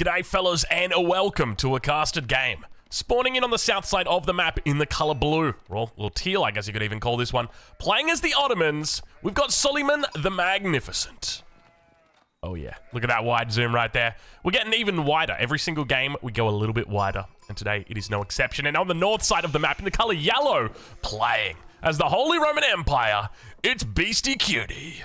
G'day fellas and a welcome to a casted game. Spawning in on the south side of the map in the colour blue, or teal I guess you could even call this one. Playing as the Ottomans, we've got Suleyman the Magnificent. Oh yeah, look at that wide zoom right there. We're getting even wider. Every single game we go a little bit wider, and today it is no exception. And on the north side of the map in the colour yellow, playing as the Holy Roman Empire, it's Beastie Cutie.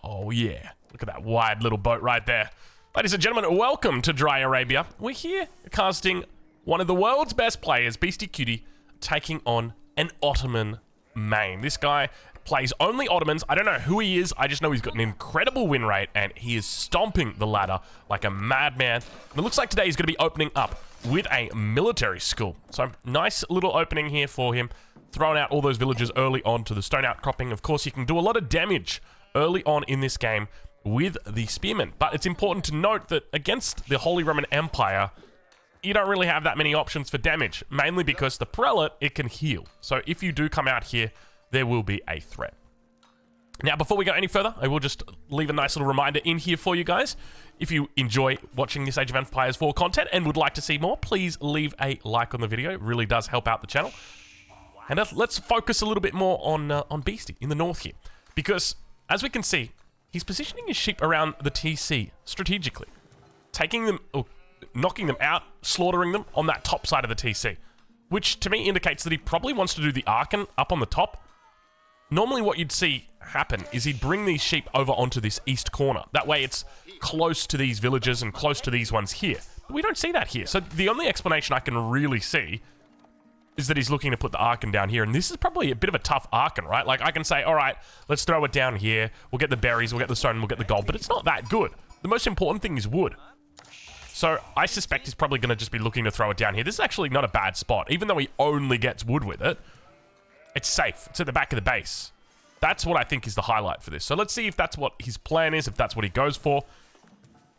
Oh yeah, look at that wide little boat right there. Ladies and gentlemen, welcome to Dry Arabia. We're here casting one of the world's best players, Beastie Cutie, taking on an Ottoman main. This guy plays only Ottomans. I don't know who he is. I just know he's got an incredible win rate, and he is stomping the ladder like a madman. And it looks like today he's going to be opening up with a military school. So nice little opening here for him, throwing out all those villagers early on to the stone outcropping. Of course, you can do a lot of damage early on in this game with the spearmen, but it's important to note that against the Holy Roman Empire, you don't really have that many options for damage, mainly because the prelate, it can heal. So if you do come out here, there will be a threat. Now, before we go any further, I will just leave a nice little reminder in here for you guys. If you enjoy watching this Age of Empires 4 content and would like to see more, please leave a like on the video. It really does help out the channel. And let's focus a little bit more on Beastie in the north here, because as we can see, he's positioning his sheep around the TC strategically, taking them, or knocking them out, slaughtering them on that top side of the TC, which to me indicates that he probably wants to do the Archon up on the top. Normally what you'd see happen is he'd bring these sheep over onto this east corner. That way it's close to these villages and close to these ones here. But we don't see that here. So the only explanation I can really see is that he's looking to put the Archon down here, and this is probably a bit of a tough Archon, right? Like, I can say, all right, let's throw it down here, we'll get the berries, we'll get the stone, we'll get the gold, but it's not that good. The most important thing is wood. So I suspect he's probably going to just be looking to throw it down here. This is actually not a bad spot. Even though he only gets wood with it, it's safe. It's at the back of the base. That's what I think is the highlight for this. So let's see if that's what his plan is, if that's what he goes for.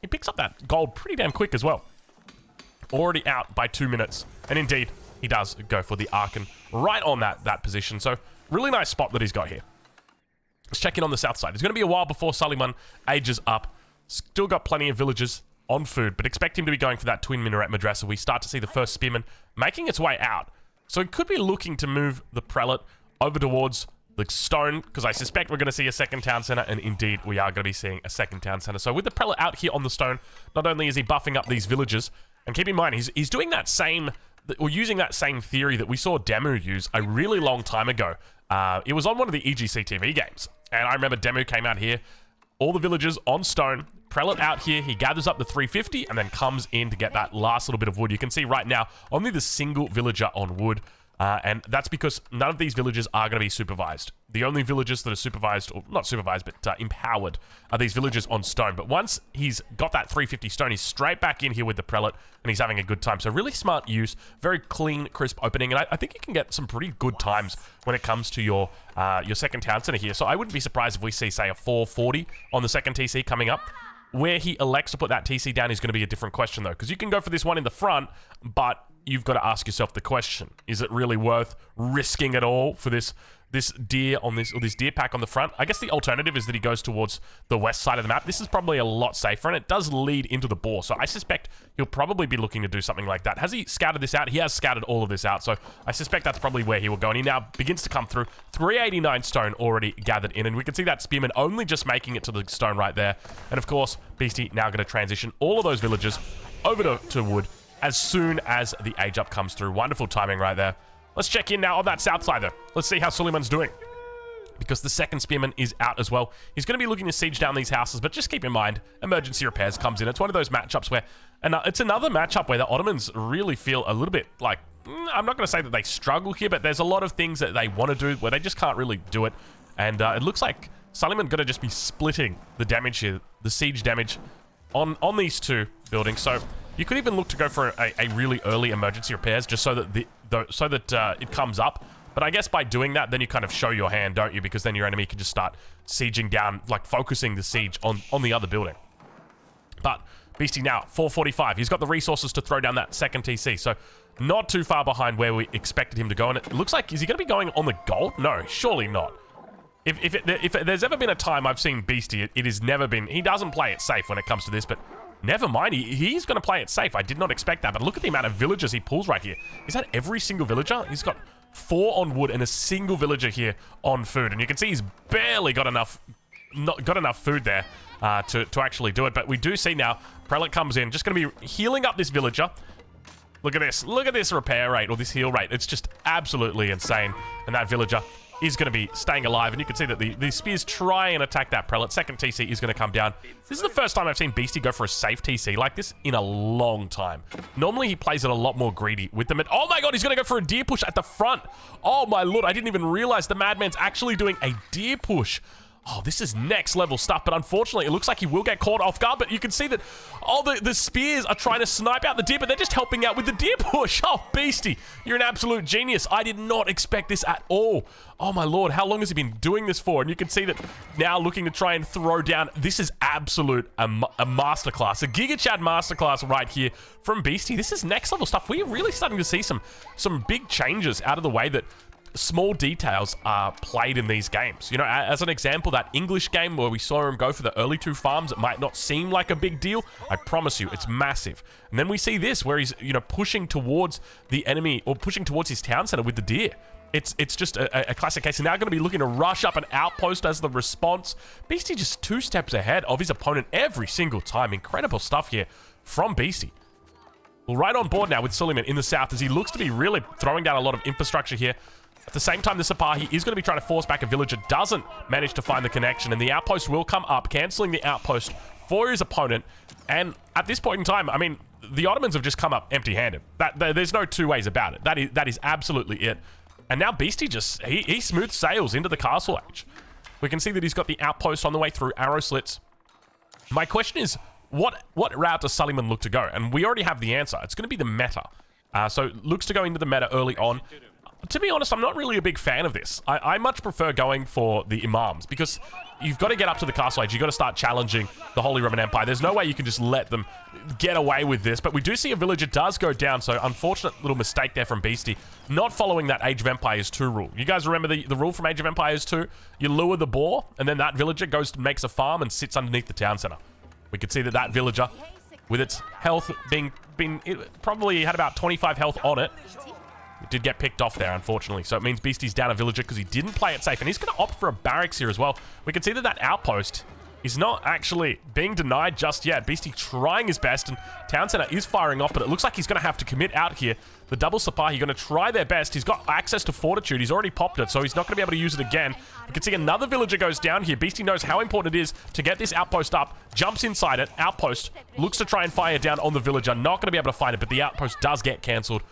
He picks up that gold pretty damn quick as well. Already out by 2 minutes, and indeed, he does go for the Archon right on that position. So, really nice spot that he's got here. Let's check in on the south side. It's going to be a while before Suleyman ages up. Still got plenty of villagers on food, but expect him to be going for that twin minaret madrasa. We start to see the first spearman making its way out. So, he could be looking to move the prelate over towards the stone, because I suspect we're going to see a second town center, and indeed, we are going to be seeing a second town center. So, with the prelate out here on the stone, not only is he buffing up these villagers, and keep in mind, he's doing that same, or using that same theory that we saw Demu use a really long time ago. It was on one of the EGC TV games, and I remember Demu came out here, all the villagers on stone, prelate out here, he gathers up the 350, and then comes in to get that last little bit of wood. You can see right now, only the single villager on wood, and that's because none of these villagers are going to be supervised. The only villagers that are supervised, or not supervised, but empowered, are these villagers on stone. But once he's got that 350 stone, he's straight back in here with the prelate, and he's having a good time. So really smart use, very clean, crisp opening, and I think you can get some pretty good times when it comes to your second town center here. So I wouldn't be surprised if we see, say, a 440 on the second TC coming up. Where he elects to put that TC down is going to be a different question, though, because you can go for this one in the front, but you've got to ask yourself the question: is it really worth risking it all for this deer on this, or this deer pack on the front? I guess the alternative is that he goes towards the west side of the map. This is probably a lot safer, and it does lead into the boar, so I suspect he'll probably be looking to do something like that. Has he scouted this out? He has scouted all of this out, so I suspect that's probably where he will go, and he now begins to come through. 389 stone already gathered in, and we can see that spearman only just making it to the stone right there. And of course, Beastie now going to transition all of those villagers over to wood as soon as the age up comes through. Wonderful timing right there. Let's check in now on that south side, though. Let's see how Suleyman's doing, because the second spearman is out as well. He's going to be looking to siege down these houses, but just keep in mind, emergency repairs comes in. It's one of those matchups where, and it's another matchup where the Ottomans really feel a little bit like, I'm not going to say that they struggle here, but there's a lot of things that they want to do where they just can't really do it. And it looks like Suleyman going to just be splitting the damage here, the siege damage on these two buildings. So you could even look to go for a really early emergency repairs, just so that it comes up. But I guess by doing that, then you kind of show your hand, don't you? Because then your enemy can just start sieging down, like focusing the siege on the other building. But Beastie now, 445. He's got the resources to throw down that second TC. So not too far behind where we expected him to go. And it looks like, is he going to be going on the gold? No, surely not. If there's ever been a time I've seen Beastie, it has never been. He doesn't play it safe when it comes to this, but Never mind, he's going to play it safe. I did not expect that, but look at the amount of villagers he pulls right here. Is that every single villager? He's got 4 on wood and a single villager here on food. And you can see he's barely got enough food there to actually do it. But we do see now, Prelate comes in, just going to be healing up this villager. Look at this. Look at this repair rate, or this heal rate. It's just absolutely insane. And that villager is going to be staying alive. And you can see that the spears try and attack that Prelate. Second TC is going to come down. This is the first time I've seen Beastie go for a safe TC like this in a long time. Normally, he plays it a lot more greedy with them. And oh my god, he's going to go for a deer push at the front. Oh my lord, I didn't even realize the Madman's actually doing a deer push. Oh, this is next level stuff, but unfortunately, it looks like he will get caught off guard, but you can see that all the spears are trying to snipe out the deer, but they're just helping out with the deer push. Oh, Beastie, you're an absolute genius. I did not expect this at all. Oh my lord, how long has he been doing this for? And you can see that now looking to try and throw down. This is absolute a masterclass, a Giga Chad masterclass right here from Beastie. This is next level stuff. We're really starting to see some big changes out of the way that small details are played in these games. You know, as an example, that English game where we saw him go for the early 2 farms, it might not seem like a big deal. I promise you, it's massive. And then we see this where he's, you know, pushing towards the enemy or pushing towards his town center with the deer. It's just a classic case. And now going to be looking to rush up an outpost as the response. Beastie just 2 steps ahead of his opponent every single time. Incredible stuff here from Beastie. Well, right on board now with Suleiman in the south as he looks to be really throwing down a lot of infrastructure here. At the same time, the Sipahi is going to be trying to force back a villager, doesn't manage to find the connection, and the outpost will come up, cancelling the outpost for his opponent. And at this point in time, I mean, the Ottomans have just come up empty-handed. There's no 2 ways about it. That is absolutely it. And now Beastie just, he smooth sails into the castle age. We can see that he's got the outpost on the way through, arrow slits. My question is, what route does Suleiman look to go? And we already have the answer. It's going to be the meta. So looks to go into the meta early on. To be honest, I'm not really a big fan of this. I much prefer going for the Imams because you've got to get up to the castle age. You've got to start challenging the Holy Roman Empire. There's no way you can just let them get away with this. But we do see a villager does go down, so unfortunate little mistake there from Beastie. Not following that Age of Empires 2 rule. You guys remember the rule from Age of Empires 2? You lure the boar, and then that villager goes and makes a farm and sits underneath the town center. We could see that villager, with its health it probably had about 25 health on it. It did get picked off there, unfortunately. So it means Beastie's down a villager because he didn't play it safe. And he's going to opt for a barracks here as well. We can see that outpost is not actually being denied just yet. Beastie trying his best, and Town Center is firing off, but it looks like he's going to have to commit out here. The double Sipahi going to try their best. He's got access to Fortitude. He's already popped it, so he's not going to be able to use it again. We can see another villager goes down here. Beastie knows how important it is to get this outpost up, jumps inside it. Outpost looks to try and fire down on the villager. Not going to be able to find it, but the outpost does get cancelled.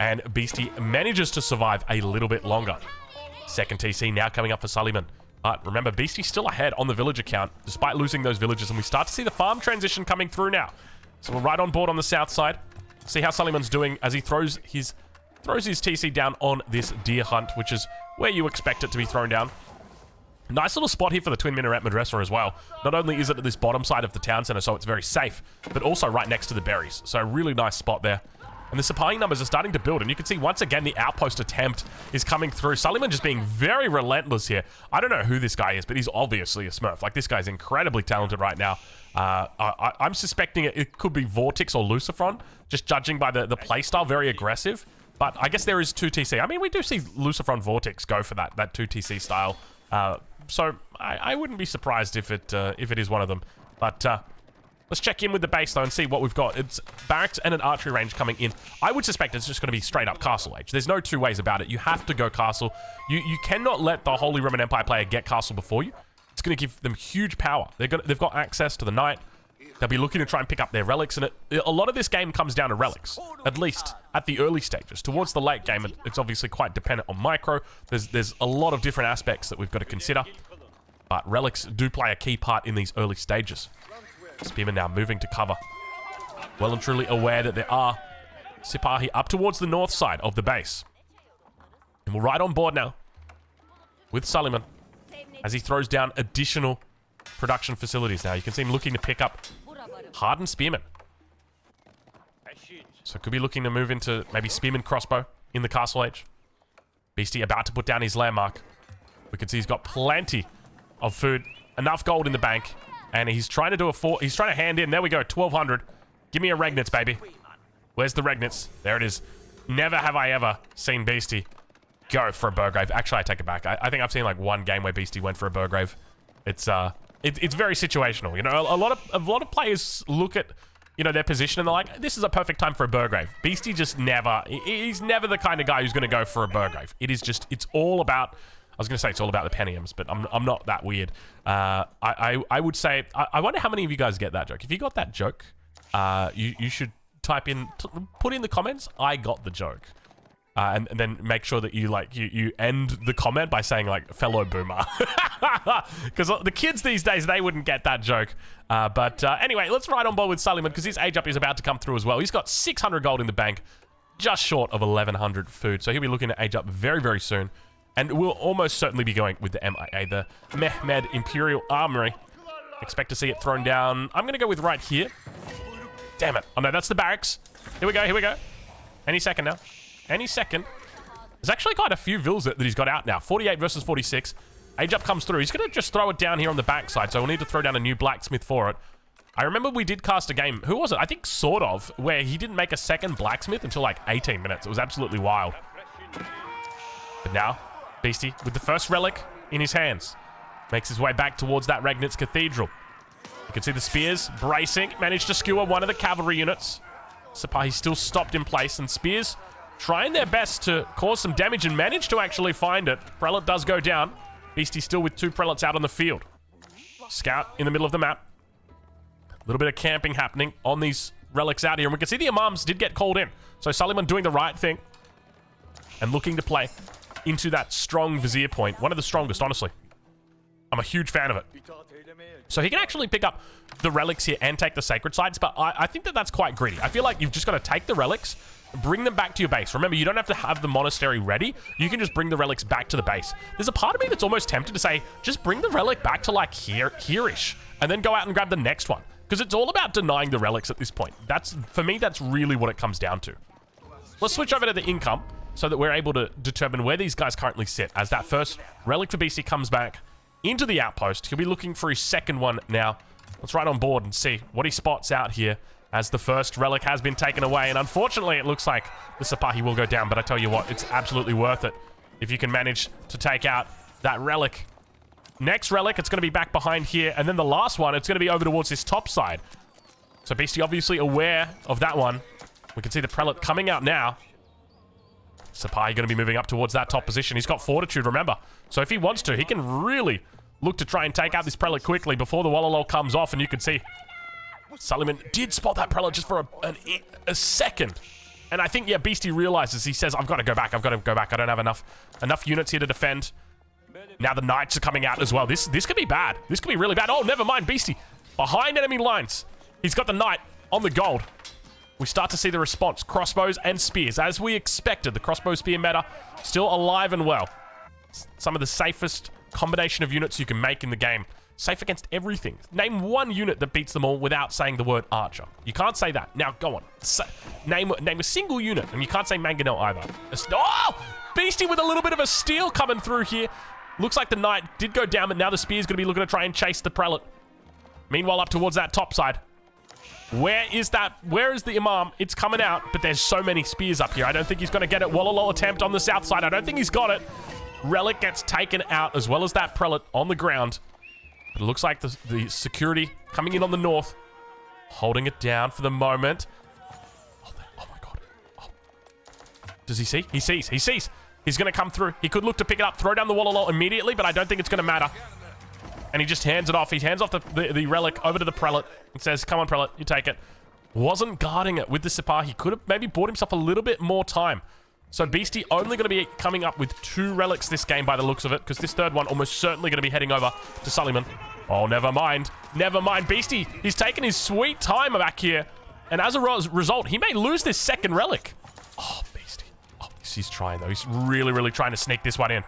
And Beastie manages to survive a little bit longer. Second TC now coming up for Suleiman. But remember, Beastie's still ahead on the villager count, despite losing those villagers. And we start to see the farm transition coming through now. So we're right on board on the south side. See how Suleiman's doing as he throws his TC down on this deer hunt, which is where you expect it to be thrown down. Nice little spot here for the Twin Minaret Madrasa as well. Not only is it at this bottom side of the town center, so it's very safe, but also right next to the berries. So a really nice spot there. And the Sipahi numbers are starting to build. And you can see, once again, the outpost attempt is coming through. Suleiman just being very relentless here. I don't know who this guy is, but he's obviously a smurf. Like, this guy's incredibly talented right now. I'm suspecting it could be Vortex or Lucifron, just judging by the playstyle, very aggressive. But I guess there is 2 TC. I mean, we do see Lucifron Vortex go for that 2 TC style. So I wouldn't be surprised if it is one of them. But let's check in with the base, though, and see what we've got. It's barracks and an archery range coming in. I would suspect it's just going to be straight up castle age. There's no 2 ways about it. You have to go castle. You cannot let the Holy Roman Empire player get castle before you. It's going to give them huge power. They've got access to the knight. They'll be looking to try and pick up their relics, and a lot of this game comes down to relics, at least at the early stages. Towards the late game, it's obviously quite dependent on micro. There's a lot of different aspects that we've got to consider, but relics do play a key part in these early stages. Spearman now moving to cover. Well and truly aware that there are Sipahi up towards the north side of the base. And we're right on board now with Suleiman as he throws down additional production facilities now. You can see him looking to pick up hardened Spearman. So could be looking to move into maybe Spearman crossbow in the castle age. Beastie about to put down his landmark. We can see he's got plenty of food, enough gold in the bank. And he's trying to do he's trying to hand in. There we go, 1200. Give me a Regnitz, baby. Where's the Regnitz? There it is. Never have I ever seen Beastie go for a Burgrave. Actually, I take it back. I think I've seen like one game where Beastie went for a Burgrave. It's very situational. You know, a lot of players look at, you know, their position and they're like, this is a perfect time for a Burgrave. Beastie just never, he's never the kind of guy who's going to go for a Burgrave. It is just, it's all about, I was going to say it's all about the Pentiums, but I'm not that weird. I would say, I wonder how many of you guys get that joke. If you got that joke, you should type in, put in the comments, I got the joke. And then make sure that you end the comment by saying like fellow boomer, because the kids these days, they wouldn't get that joke. But anyway, let's ride on board with Suleiman because his age up is about to come through as well. He's got 600 gold in the bank, just short of 1100 food. So he'll be looking to age up very, very soon. And we'll almost certainly be going with the MIA, the Mehmed Imperial Armory. Expect to see it thrown down. I'm going to go with right here. Damn it. Oh no, that's the barracks. Here we go, here we go. Any second now. Any second. There's actually quite a few vills that he's got out now. 48 versus 46. Age up comes through. He's going to just throw it down here on the backside, so we'll need to throw down a new blacksmith for it. I remember we did cast a game. Who was it? I think sort of, where he didn't make a second blacksmith until like 18 minutes. It was absolutely wild. But now, Beastie, with the first relic in his hands, makes his way back towards that Regnitz Cathedral. You can see the spears bracing. Managed to skewer one of the cavalry units. Sipahi's still stopped in place, and spears trying their best to cause some damage and manage to actually find it. Prelate does go down. Beastie still with 2 prelates out on the field. Scout in the middle of the map. A little bit of camping happening on these relics out here. And we can see the imams did get called in. So Suleiman doing the right thing and looking to play into that strong vizier point. One of the strongest, honestly. I'm a huge fan of it. So he can actually pick up the relics here and take the sacred sites, but I think that that's quite greedy. I feel like you've just got to take the relics, bring them back to your base. Remember, you don't have to have the monastery ready. You can just bring the relics back to the base. There's a part of me that's almost tempted to say, just bring the relic back to like here-ish, and then go out and grab the next one. Because it's all about denying the relics at this point. For me, that's really what it comes down to. Let's switch over to the income so that we're able to determine where these guys currently sit. As that first relic for BC comes back into the outpost, he'll be looking for his second one now. Let's ride on board and see what he spots out here as the first relic has been taken away. And unfortunately, it looks like the Sipahi will go down. But I tell you what, it's absolutely worth it if you can manage to take out that relic. Next relic, it's going to be back behind here. And then the last one, it's going to be over towards this top side. So Beastie obviously aware of that one. We can see the prelate coming out now. Sipahi going to be moving up towards that top position. He's got fortitude, remember. So if he wants to, he can really look to try and take out this prelate quickly before the Wallalol comes off. And you can see Suleiman did spot that prelate just for a second. And I think, yeah, Beastie realizes, he says, I've got to go back. I've got to go back. I don't have enough units here to defend. Now the knights are coming out as well. This could be bad. This could be really bad. Oh, never mind. Beastie behind enemy lines. He's got the knight on the gold. We start to see the response. Crossbows and spears. As we expected, the crossbow spear meta still alive and well. Some of the safest combination of units you can make in the game. Safe against everything. Name one unit that beats them all without saying the word archer. You can't say that. Now, go on. Name a single unit, and you can't say mangonel either. Oh! Beastie with a little bit of a steal coming through here. Looks like the knight did go down, but now the spear's going to be looking to try and chase the prelate. Meanwhile, up towards that top side. Where is that? Where is the imam? It's coming out, but there's so many spears up here. I don't think he's going to get it. Wallalol attempt on the south side. I don't think he's got it. Relic gets taken out, as well as that prelate on the ground. But it looks like the security coming in on the north, holding it down for the moment. Oh my god. Oh. Does he see? He sees. He sees. He's going to come through. He could look to pick it up, throw down the Wallalol immediately, but I don't think it's going to matter. And he just hands it off. He hands off the relic over to the prelate and says, come on, prelate, you take it. Wasn't guarding it with the Sipahi. He could have maybe bought himself a little bit more time. So Beastie only going to be coming up with 2 relics this game by the looks of it, because this third one almost certainly going to be heading over to Suleiman. Oh, never mind. Never mind. Beastie, he's taking his sweet time back here. And as a result, he may lose this second relic. Oh, Beastie. Oh, he's trying, though. He's really, really trying to sneak this one in.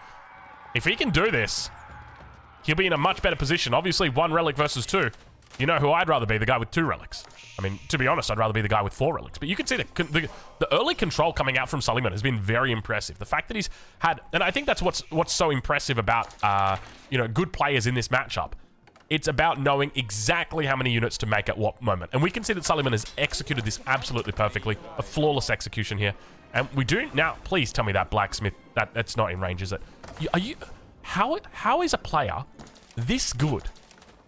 If he can do this, he'll be in a much better position. Obviously, 1 relic versus 2. You know who I'd rather be? The guy with 2 relics. I mean, to be honest, I'd rather be the guy with 4 relics. But you can see the early control coming out from Suleiman has been very impressive. The fact that he's had... And I think that's what's so impressive about, you know, good players in this matchup. It's about knowing exactly how many units to make at what moment. And we can see that Suleiman has executed this absolutely perfectly. A flawless execution here. And we do now, please tell me that blacksmith, that's not in range, is it? How is a player this good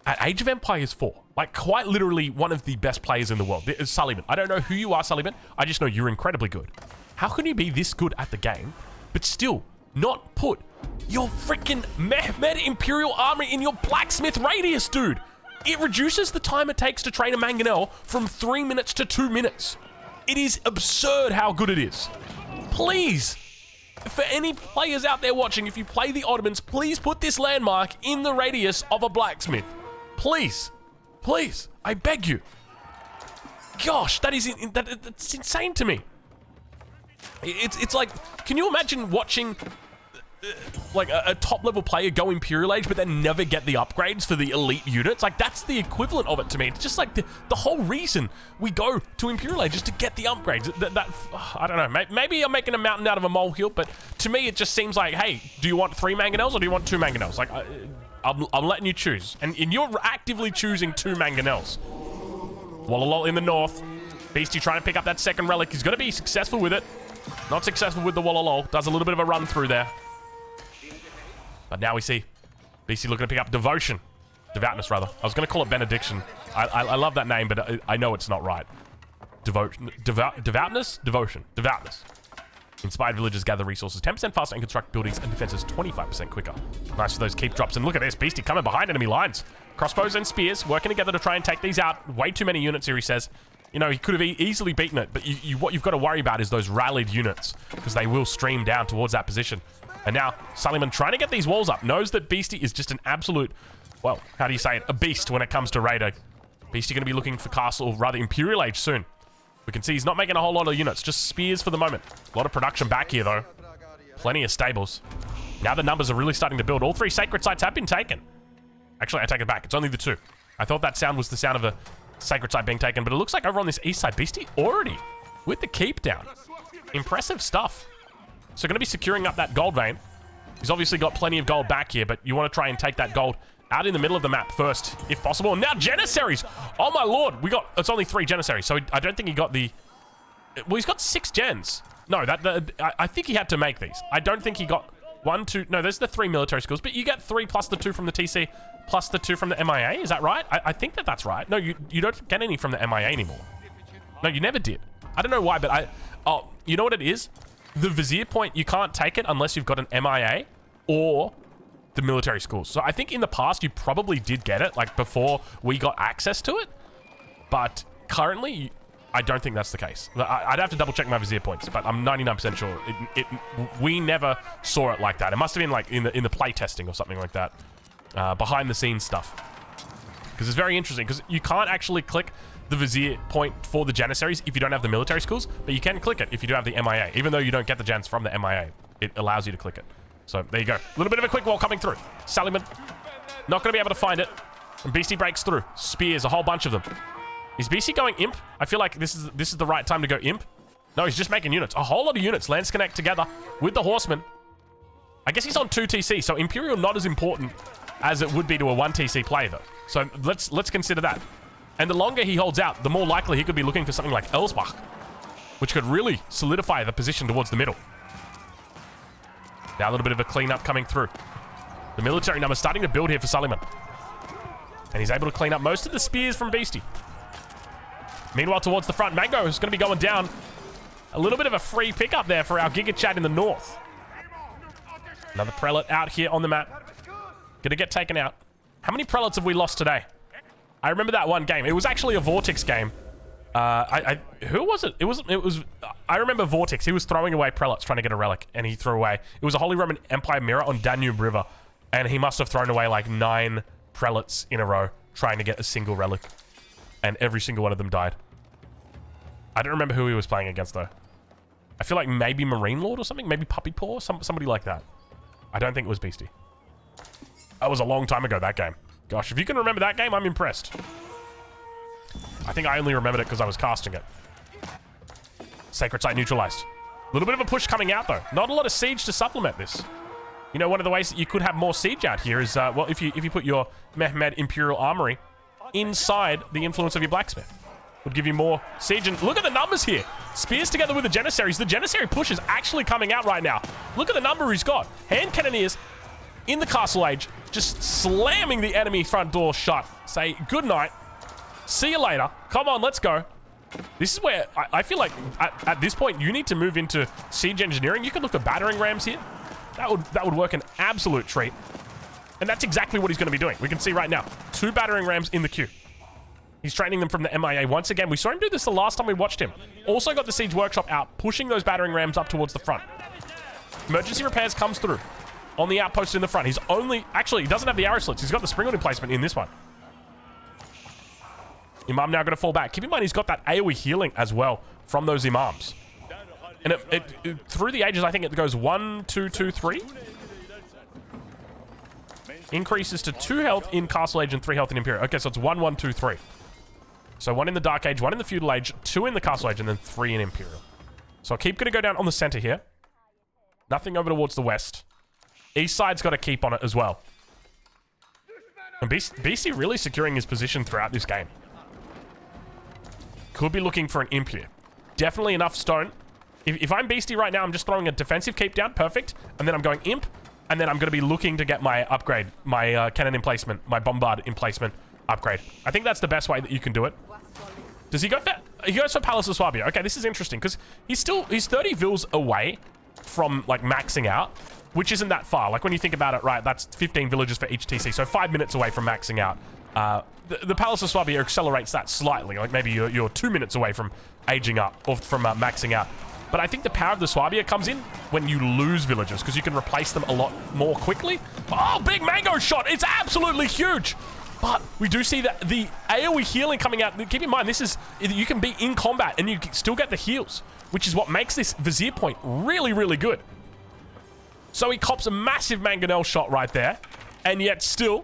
at Age of Empires 4? Like, quite literally one of the best players in the world. Suleiman. I don't know who you are, Suleiman. I just know you're incredibly good. How can you be this good at the game, but still not put your freaking Mehmed Imperial Army in your blacksmith radius, dude? It reduces the time it takes to train a mangonel from 3 minutes to 2 minutes. It is absurd how good it is. Please, for any players out there watching, if you play the Ottomans, please put this landmark in the radius of a blacksmith. Please. Please. I beg you. Gosh, that's insane to me. It's like, can you imagine watching like a top level player go Imperial Age but then never get the upgrades for the elite units? Like, that's the equivalent of it to me. It's just like the whole reason we go to Imperial Age is to get the upgrades. I don't know, maybe I'm making a mountain out of a molehill, but to me it just seems like, hey, do you want 3 mangonels or do you want 2 mangonels? Like, I'm letting you choose, and you're actively choosing 2 mangonels. Wallalol in the north. Beastie trying to pick up that second relic. He's going to be successful with it. Not successful with the Wallalol. Does a little bit of a run through there. But now we see Beastie looking to pick up Devotion. Devoutness, rather. I was going to call it Benediction. I love that name, but I know it's not right. Devoutness? Devotion. Devoutness. Inspired villagers gather resources 10% faster and construct buildings and defenses 25% quicker. Nice for those keep drops. And look at this. Beastie coming behind enemy lines. Crossbows and spears working together to try and take these out. Way too many units here, he says. You know, he could have easily beaten it, but what you've got to worry about is those rallied units, because they will stream down towards that position. And now, Suleiman trying to get these walls up, knows that Beastie is just an absolute, well, how do you say it, a beast when it comes to Raider. Beastie going to be looking for Castle, or rather Imperial Age soon. We can see he's not making a whole lot of units, just spears for the moment. A lot of production back here, though. Plenty of stables. Now the numbers are really starting to build. All 3 sacred sites have been taken. Actually, I take it back. It's only the 2. I thought that sound was the sound of a sacred site being taken, but it looks like over on this east side, Beastie already with the keep down. Impressive stuff. So going to be securing up that gold vein. He's obviously got plenty of gold back here, but you want to try and take that gold out in the middle of the map first, if possible. And now Janissaries! Oh my lord, it's only 3 Janissaries, so I don't think he got the... Well, he's got 6 gens. No, I think he had to make these. I don't think he got 1, 2... No, there's the 3 military schools, but you get 3 plus the 2 from the TC, plus the 2 from the MIA, is that right? I think that's right. No, you don't get any from the MIA anymore. No, you never did. I don't know why, but oh, you know what it is? The Vizier point, you can't take it unless you've got an MIA or the military schools. So I think in the past you probably did get it, like before we got access to it. But currently, I don't think that's the case. I'd have to double check my Vizier points, but I'm 99% sure we never saw it like that. It must have been like in the play testing or something like that, behind the scenes stuff. Because it's very interesting, because you can't actually click the Vizier point for the Janissaries if you don't have the military schools, but you can click it if you do have the MIA. Even though you don't get the gens from the MIA, it allows you to click it. So there you go. A little bit of a quick wall coming through. Suleiman not going to be able to find it. And Beastie breaks through. Spears, a whole bunch of them. Is Beastie going imp? I feel like this is the right time to go imp. No, he's just making units. A whole lot of units. Lands connect together with the horsemen. I guess he's on 2 TC, so Imperial not as important as it would be to a 1 TC play, though. So let's consider that. And the longer he holds out, the more likely he could be looking for something like Elsbach, which could really solidify the position towards the middle. Now a little bit of a cleanup coming through. The military number starting to build here for Suleiman. And he's able to clean up most of the spears from Beastie. Meanwhile, towards the front, Mango is going to be going down. A little bit of a free pickup there for our Giga Chat in the north. Another prelate out here on the map. Going to get taken out. How many prelates have we lost today? I remember that one game. It was actually a Vortex game. Who was it? It was. I remember Vortex. He was throwing away prelates trying to get a relic, and he threw away. It was a Holy Roman Empire mirror on Danube River, and he must have thrown away like 9 prelates in a row trying to get a single relic, and every single one of them died. I don't remember who he was playing against though. I feel like maybe Marine Lord or something, maybe Puppy Paw, somebody like that. I don't think it was Beastie. That was a long time ago, that game. Gosh, if you can remember that game, I'm impressed. I think I only remembered it because I was casting it. Sacred Site neutralized. A little bit of a push coming out, though. Not a lot of siege to supplement this. You know, one of the ways that you could have more siege out here is, well, if you put your Mehmed Imperial Armory inside the influence of your blacksmith. Would give you more siege. And look at the numbers here. Spears together with the Janissaries. The Janissary push is actually coming out right now. Look at the number he's got. Hand cannoneers in the Castle Age, just slamming the enemy front door shut. Say good night. See you later. Come on, let's go. This is where I feel like at this point you need to move into siege engineering. You could look at battering rams here. That would work an absolute treat. And that's exactly what he's going to be doing. We can see right now, 2 battering rams in the queue. He's training them from the MIA once again. We saw him do this the last time we watched him. Also got the siege workshop out, pushing those battering rams up towards the front. Emergency repairs comes through on the outpost in the front. He's actually, he doesn't have the arrow slits. He's got the springwood emplacement in this one. Imam now going to fall back. Keep in mind, he's got that AoE healing as well from those Imams. And through the ages, I think it goes 1, 2, 2, 3. Increases to 2 health in Castle Age and 3 health in Imperial. Okay, so it's 1, 1, 2, 3. So 1 in the Dark Age, 1 in the Feudal Age, 2 in the Castle Age, and then 3 in Imperial. So I'll keep going to go down on the center here. Nothing over towards the west. East side's got to keep on it as well. And BC really securing his position throughout this game. Could be looking for an imp here. Definitely enough stone. If I'm Beastie right now, I'm just throwing a defensive keep down. Perfect. And then I'm going imp. And then I'm going to be looking to get my upgrade. My cannon emplacement. My bombard emplacement upgrade. I think that's the best way that you can do it. Does he go for... He goes for Palace of Swabia. Okay, this is interesting. Because he's 30 vils away from, like, maxing out. Which isn't that far. Like, when you think about it, right, that's 15 villages for each TC. So 5 minutes away from maxing out. The Palace of Swabia accelerates that slightly. Like maybe you're 2 minutes away from aging up or from maxing out. But I think the power of the Swabia comes in when you lose villagers because you can replace them a lot more quickly. Oh, big mango shot. It's absolutely huge. But we do see that the AoE healing coming out. Keep in mind, this is, you can be in combat and you still get the heals, which is what makes this Vizier point really, really good. So he cops a massive mangonel shot right there, and yet still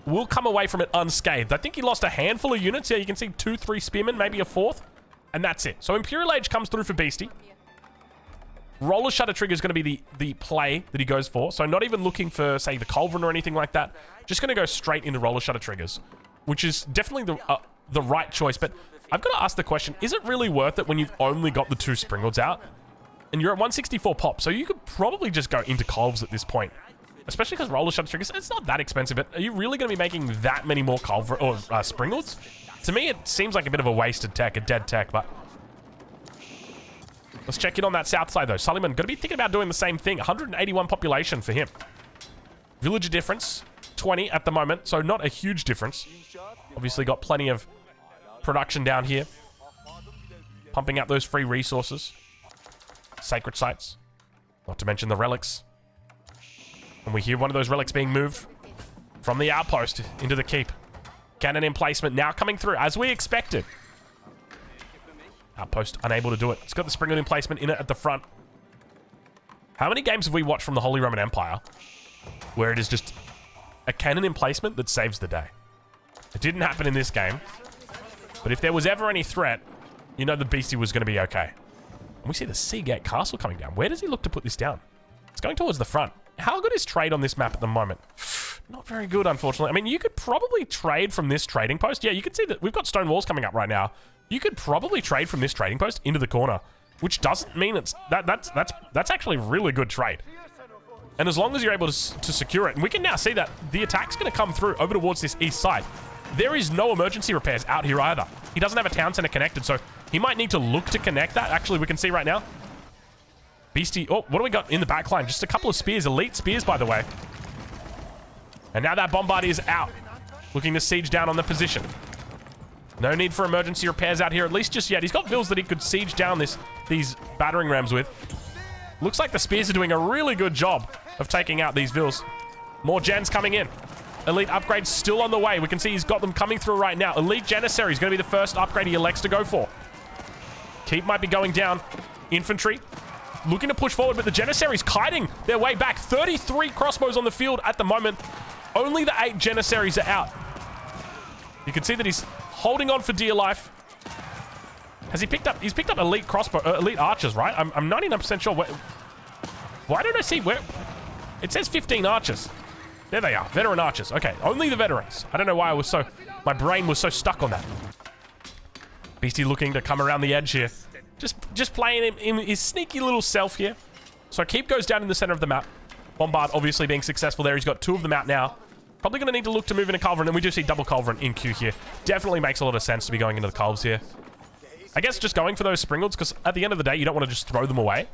will come away from it unscathed. I think he lost a handful of units. Yeah, you can see 2, 3 spearmen, maybe a 4th, and that's it. So Imperial Age comes through for Beastie. Roller Shutter Trigger is going to be the play that he goes for. So not even looking for, say, the Culverin or anything like that. Just going to go straight into Roller Shutter Triggers, which is definitely the right choice. But I've got to ask the question, is it really worth it when you've only got the 2 Springalds out? And you're at 164 pop, so you could probably just go into Culves at this point. Especially because Roller Shutter Triggers, it's not that expensive, but are you really going to be making that many more Culver or Springalds? To me, it seems like a bit of a wasted tech, a dead tech, but... Let's check in on that south side, though. Suleiman, going to be thinking about doing the same thing. 181 population for him. Villager difference, 20 at the moment, so not a huge difference. Obviously got plenty of production down here. Pumping out those free resources. Sacred sites. Not to mention the relics. And we hear one of those relics being moved from the outpost into the keep. Cannon emplacement now coming through, as we expected. Outpost unable to do it. It's got the Springwood emplacement in it at the front. How many games have we watched from the Holy Roman Empire where it is just a cannon emplacement that saves the day? It didn't happen in this game. But if there was ever any threat, you know the Beastie was going to be okay. And we see the Seagate Castle coming down. Where does he look to put this down? It's going towards the front. How good is trade on this map at the moment? Not very good, unfortunately. I mean, you could probably trade from this trading post. Yeah, you can see that we've got stone walls coming up right now. You could probably trade from this trading post into the corner, which doesn't mean it's... That's actually really good trade. And as long as you're able to secure it, and we can now see that the attack's going to come through over towards this east side. There is no emergency repairs out here either. He doesn't have a town center connected, so he might need to look to connect that. Actually, we can see right now. Beastie... Oh, what do we got in the back line? Just a couple of spears. Elite spears, by the way. And now that Bombardier is out. Looking to siege down on the position. No need for emergency repairs out here, at least just yet. He's got vills that he could siege down these battering rams with. Looks like the spears are doing a really good job of taking out these vills. More gens coming in. Elite upgrades still on the way. We can see he's got them coming through right now. Elite Janissary is going to be the first upgrade he elects to go for. Keep might be going down. Infantry looking to push forward, but the Janissaries kiting their way back. 33 crossbows on the field at the moment. Only the 8 Janissaries are out. You can see that he's holding on for dear life. Has he picked up... He's picked up elite crossbow... elite archers, right? I'm 99% sure... Why don't I see where... It says 15 archers. There they are, veteran archers. Okay, only the veterans. I don't know why my brain was so stuck on that. Beastie looking to come around the edge here. Just playing in his sneaky little self here. So Keep goes down in the center of the map. Bombard obviously being successful there. He's got 2 of them out now. Probably going to need to look to move into Culverin, and we do see double Culverin in queue here. Definitely makes a lot of sense to be going into the Culves here. I guess just going for those Springles, because at the end of the day, you don't want to just throw them away.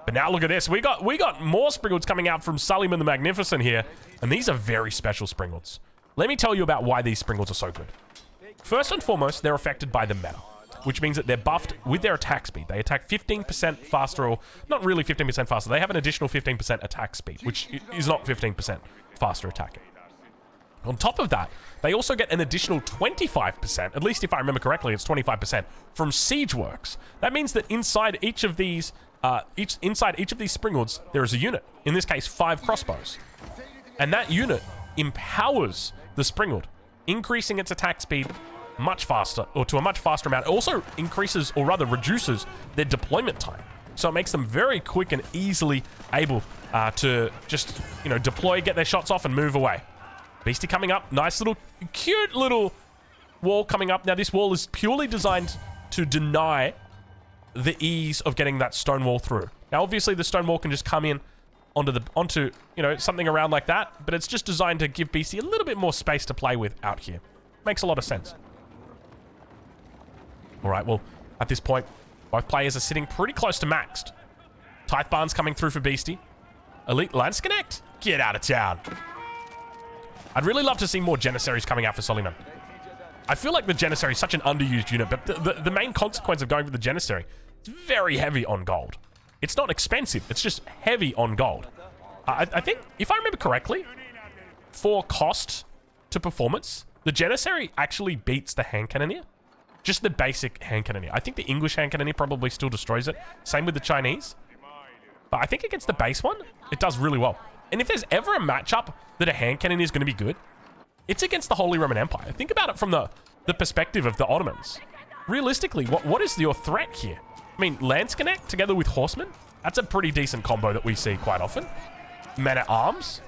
But now look at this. We got more Springles coming out from Suleiman the Magnificent here, and these are very special Springles. Let me tell you about why these Springles are so good. First and foremost, they're affected by the meta, which means that they're buffed with their attack speed. They attack 15% faster, or not really 15% faster. They have an additional 15% attack speed, which is not 15% faster attacking. On top of that, they also get an additional 25%, at least if I remember correctly, it's 25%, from siege works. That means that inside each of these Springles, there is a unit. In this case, 5 crossbows. And that unit empowers the Springald, increasing its attack speed much faster, or to a much faster amount. It also increases, or rather reduces, their deployment time. So it makes them very quick and easily able to just, deploy, get their shots off, and move away. Beastie coming up. Nice little, cute little wall coming up. Now, this wall is purely designed to deny the ease of getting that stone wall through. Now, obviously, the stone wall can just come in onto something around like that, but it's just designed to give Beastie a little bit more space to play with out here. Makes a lot of sense. All right, well, at this point, both players are sitting pretty close to maxed. Tithe Barn's coming through for Beastie. Elite Lance Connect? Get out of town. I'd really love to see more Janissaries coming out for Suleiman. I feel like the Janissary is such an underused unit, but the main consequence of going for the Janissary, it's very heavy on gold. It's not expensive, it's just heavy on gold. I think, if I remember correctly, for cost to performance, the Janissary actually beats the hand cannoneer. Just the basic hand cannoneer. I think the English hand cannoneer probably still destroys it. Same with the Chinese. But I think against the base one, it does really well. And if there's ever a matchup that a hand cannoneer is going to be good, it's against the Holy Roman Empire. Think about it from the perspective of the Ottomans. Realistically, what is your threat here? I mean, Lance Connect together with Horsemen, that's a pretty decent combo that we see quite often. Men-at-Arms.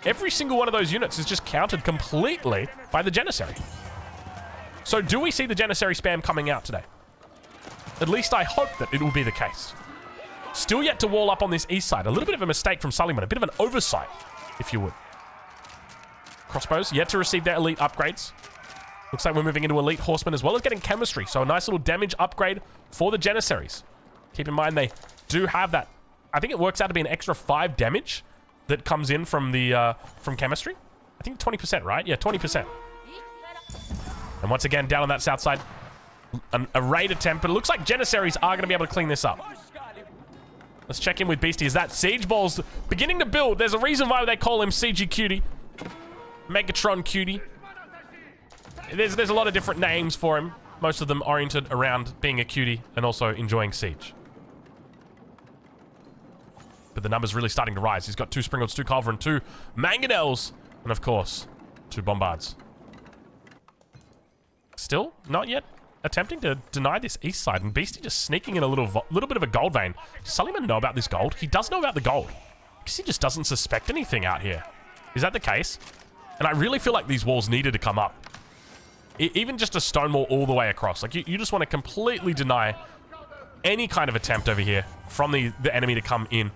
Every single one of those units is just countered completely by the Janissary. So do we see the Janissary spam coming out today? At least I hope that it will be the case. Still yet to wall up on this east side. A little bit of a mistake from Suleiman. A bit of an oversight, if you would. Crossbows yet to receive their elite upgrades. Looks like we're moving into elite horsemen as well as getting chemistry. So a nice little damage upgrade for the Janissaries. Keep in mind they do have that. I think it works out to be an extra 5 damage that comes in from the from chemistry. I think 20%, right? Yeah, 20%. And once again, down on that south side, a raid attempt, but it looks like Janissaries are going to be able to clean this up. Let's check in with Beastie. Is that Siege Ball's beginning to build? There's a reason why they call him CG Cutie. Megatron Cutie. There's a lot of different names for him. Most of them oriented around being a cutie and also enjoying siege. But the number's really starting to rise. He's got 2 Springles, 2 Culverin, 2 Mangonels, and of course, 2 Bombards. Still not yet attempting to deny this east side, and Beastie just sneaking in a little bit of a gold vein. Does Suleiman know about this gold? He does know about the gold. Because he just doesn't suspect anything out here. Is that the case? And I really feel like these walls needed to come up. Even just a stone wall all the way across. Like, you just want to completely deny any kind of attempt over here from the enemy to come in.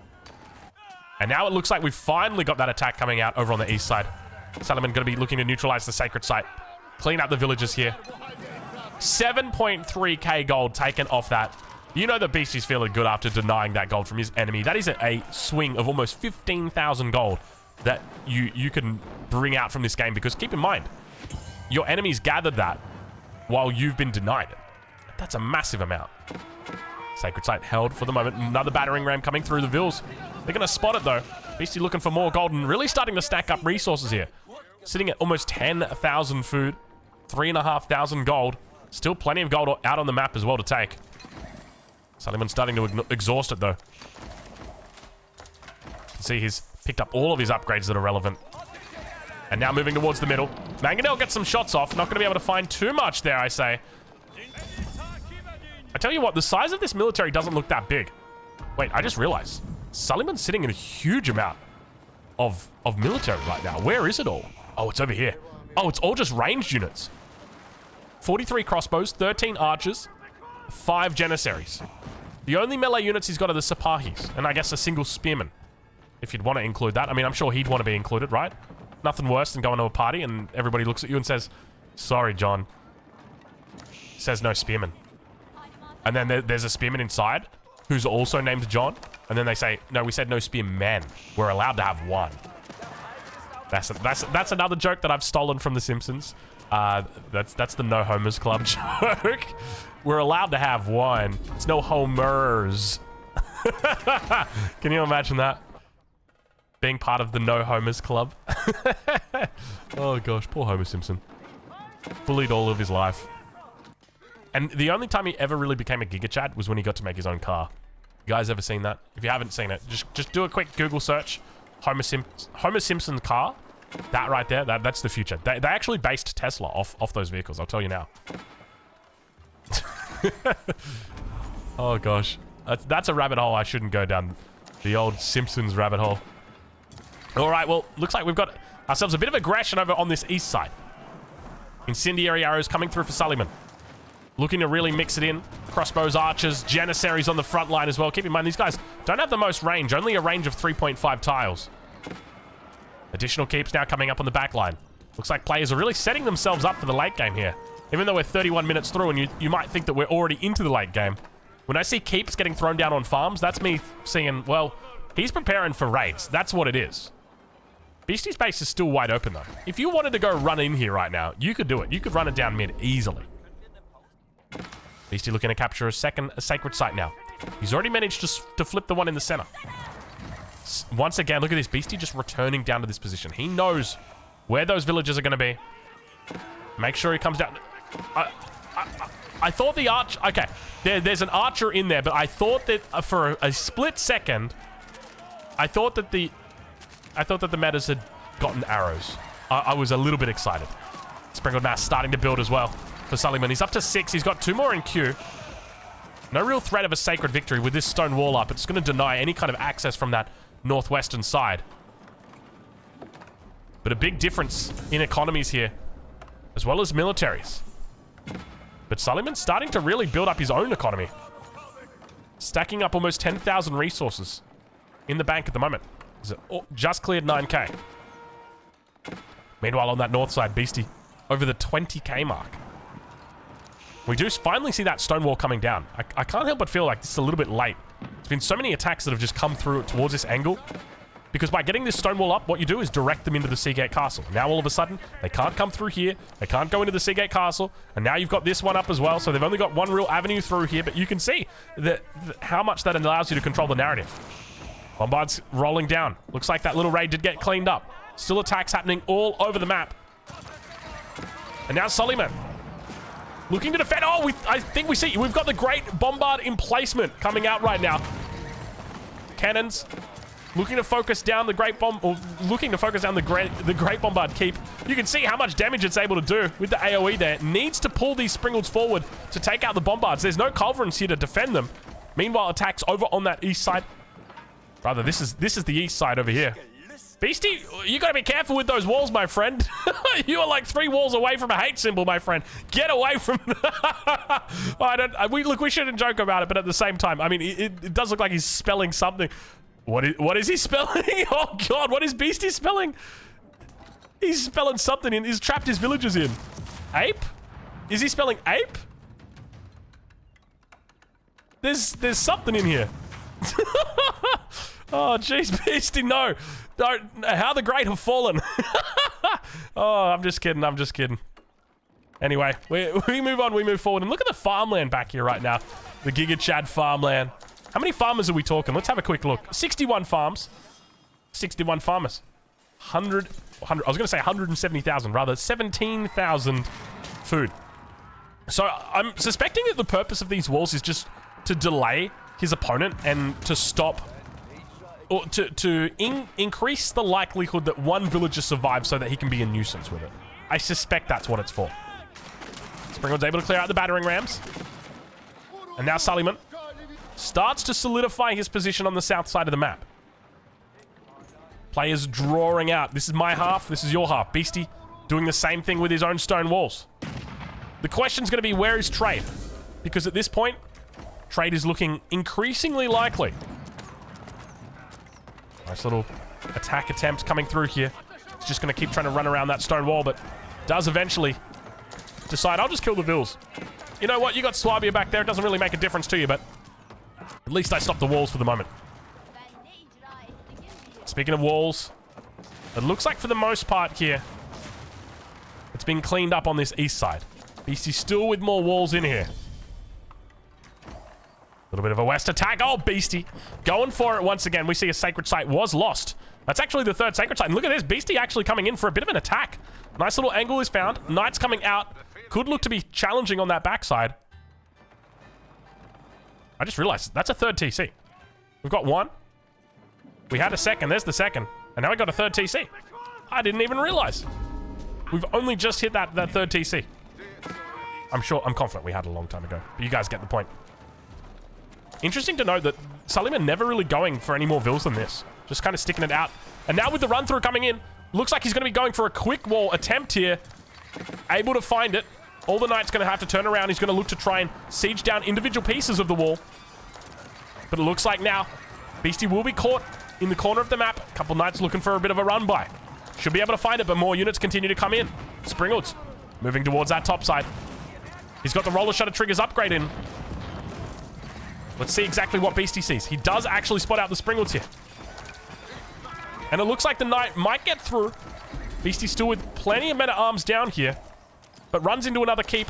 And now it looks like we've finally got that attack coming out over on the east side. Suleiman going to be looking to neutralize the sacred site. Clean up the villages here. 7.3k gold taken off that. You know that Beastie's feeling good after denying that gold from his enemy. That is a swing of almost 15,000 gold that you can bring out from this game, because keep in mind, your enemies gathered that while you've been denied it. That's a massive amount. Sacred site held for the moment. Another battering ram coming through the vills. They're going to spot it though. Beastie looking for more gold and really starting to stack up resources here. Sitting at almost 10,000 food, 3,500 gold. Still plenty of gold out on the map as well to take. Suleiman's starting to exhaust it though. You can see he's picked up all of his upgrades that are relevant. And now moving towards the middle. Mangonel gets some shots off. Not going to be able to find too much there, I say. I tell you what, the size of this military doesn't look that big. Wait, I just realized. Suleiman's sitting in a huge amount of military right now. Where is it all? Oh, it's over here. Oh, it's all just ranged units. 43 crossbows, 13 archers, 5 janissaries. The only melee units he's got are the Sipahis, and I guess a single spearman, if you'd want to include that. I mean, I'm sure he'd want to be included, right? Nothing worse than going to a party and everybody looks at you and says, sorry, John. Says no spearman. And then there's a spearman inside who's also named John. And then they say, no, we said no spearmen. We're allowed to have one. That's another joke that I've stolen from The Simpsons. That's the No Homers Club joke. We're allowed to have one. It's no homers. Can you imagine that? Being part of the No Homers Club. Oh gosh, poor Homer Simpson. Bullied all of his life. And the only time he ever really became a Giga Chad was when he got to make his own car. You guys ever seen that? If you haven't seen it, just do a quick Google search. Homer Simpson car. That right there, that's the future. They actually based Tesla off those vehicles, I'll tell you now. Oh gosh. That's a rabbit hole I shouldn't go down. The old Simpsons rabbit hole. Alright, well, looks like we've got ourselves a bit of aggression over on this east side. Incendiary arrows coming through for Suleiman. Looking to really mix it in. Crossbows, archers, janissaries on the front line as well. Keep in mind, these guys don't have the most range. Only a range of 3.5 tiles. Additional keeps now coming up on the back line. Looks like players are really setting themselves up for the late game here. Even though we're 31 minutes through and you might think that we're already into the late game. When I see keeps getting thrown down on farms, that's me seeing, well, he's preparing for raids. That's what it is. Beastie's base is still wide open though. If you wanted to go run in here right now, you could do it. You could run it down mid easily. Beastie looking to capture a sacred site now. He's already managed to flip the one in the center. Once again, look at this. Beastie just returning down to this position. He knows where those villagers are going to be. Make sure he comes down. I thought the arch... Okay, there's an archer in there, but I thought that for a split second, I thought that the metas had gotten arrows. I was a little bit excited. Sprinkled mass starting to build as well for Suleiman. He's up to 6. He's got 2 more in queue. No real threat of a sacred victory with this stone wall up. It's going to deny any kind of access from that northwestern side. But a big difference in economies here, as well as militaries. But Suleiman's starting to really build up his own economy. Stacking up almost 10,000 resources in the bank at the moment. Just cleared 9k. Meanwhile, on that north side, Beastie over the 20k mark. We do finally see that stone wall coming down. I can't help but feel like this is a little bit late. There's been so many attacks that have just come through towards this angle. Because by getting this stone wall up, what you do is direct them into the Seagate Castle. Now, all of a sudden, they can't come through here. They can't go into the Seagate Castle. And now you've got this one up as well. So they've only got one real avenue through here. But you can see how much that allows you to control the narrative. Bombard's rolling down. Looks like that little raid did get cleaned up. Still attacks happening all over the map. And now Suleiman looking to defend. Oh, I think we see. We've got the Great Bombard emplacement coming out right now. Cannons looking to focus down the Great Great Bombard Keep. You can see how much damage it's able to do with the AoE there. It needs to pull these Springles forward to take out the Bombards. There's no culverins here to defend them. Meanwhile, attacks over on that east side. Rather, this is the east side over here. Beastie, you gotta be careful with those walls, my friend. You are like 3 walls away from a hate symbol, my friend. Get away from... Look, we shouldn't joke about it, but at the same time, I mean, it does look like he's spelling something. What is he spelling? Oh, God, what is Beastie spelling? He's spelling something in. He's trapped his villagers in. Ape? Is he spelling ape? There's something in here. Oh, jeez, Beastie, no. Don't. How the great have fallen. Oh, I'm just kidding. I'm just kidding. Anyway, we move on. We move forward. And look at the farmland back here right now. The Giga Chad farmland. How many farmers are we talking? Let's have a quick look. 61 farms. 61 farmers. 100. I was going to say 170,000. Rather, 17,000 food. So I'm suspecting that the purpose of these walls is just to delay his opponent and to stop... or to increase the likelihood that one villager survives so that he can be a nuisance with it. I suspect that's what it's for. Springwood's able to clear out the battering rams. And now Suleiman starts to solidify his position on the south side of the map. Players drawing out. This is my half. This is your half. Beastie doing the same thing with his own stone walls. The question's going to be, where is trade? Because at this point, trade is looking increasingly likely. Nice little attack attempt coming through here. It's just going to keep trying to run around that stone wall, but does eventually decide, I'll just kill the Vils. You know what? You got Swabia back there. It doesn't really make a difference to you, but at least I stopped the walls for the moment. Speaking of walls, it looks like for the most part here, it's been cleaned up on this east side. Beastie's still with more walls in here. A little bit of a west attack. Oh, Beastie going for it once again. We see a sacred site was lost. That's actually the third sacred site. And look at this. Beastie actually coming in for a bit of an attack. Nice little angle is found. Knight's coming out. Could look to be challenging on that backside. I just realized that's a third TC. We've got one. We had a second. There's the second. And now we got a third TC. I didn't even realize. We've only just hit that third TC. I'm confident we had a long time ago. But you guys get the point. Interesting to note that Suleiman never really going for any more Vils than this. Just kind of sticking it out. And now with the run through coming in, looks like he's going to be going for a quick wall attempt here. Able to find it. All the Knight's going to have to turn around. He's going to look to try and siege down individual pieces of the wall. But it looks like now Beastie will be caught in the corner of the map. A couple Knights looking for a bit of a run by. Should be able to find it, but more units continue to come in. Springalds moving towards that top side. He's got the roller shutter triggers upgrade in. Let's see exactly what Beastie sees. He does actually spot out the Springalds here. And it looks like the Knight might get through. Beastie still with plenty of men-at-arms down here, but runs into another keep.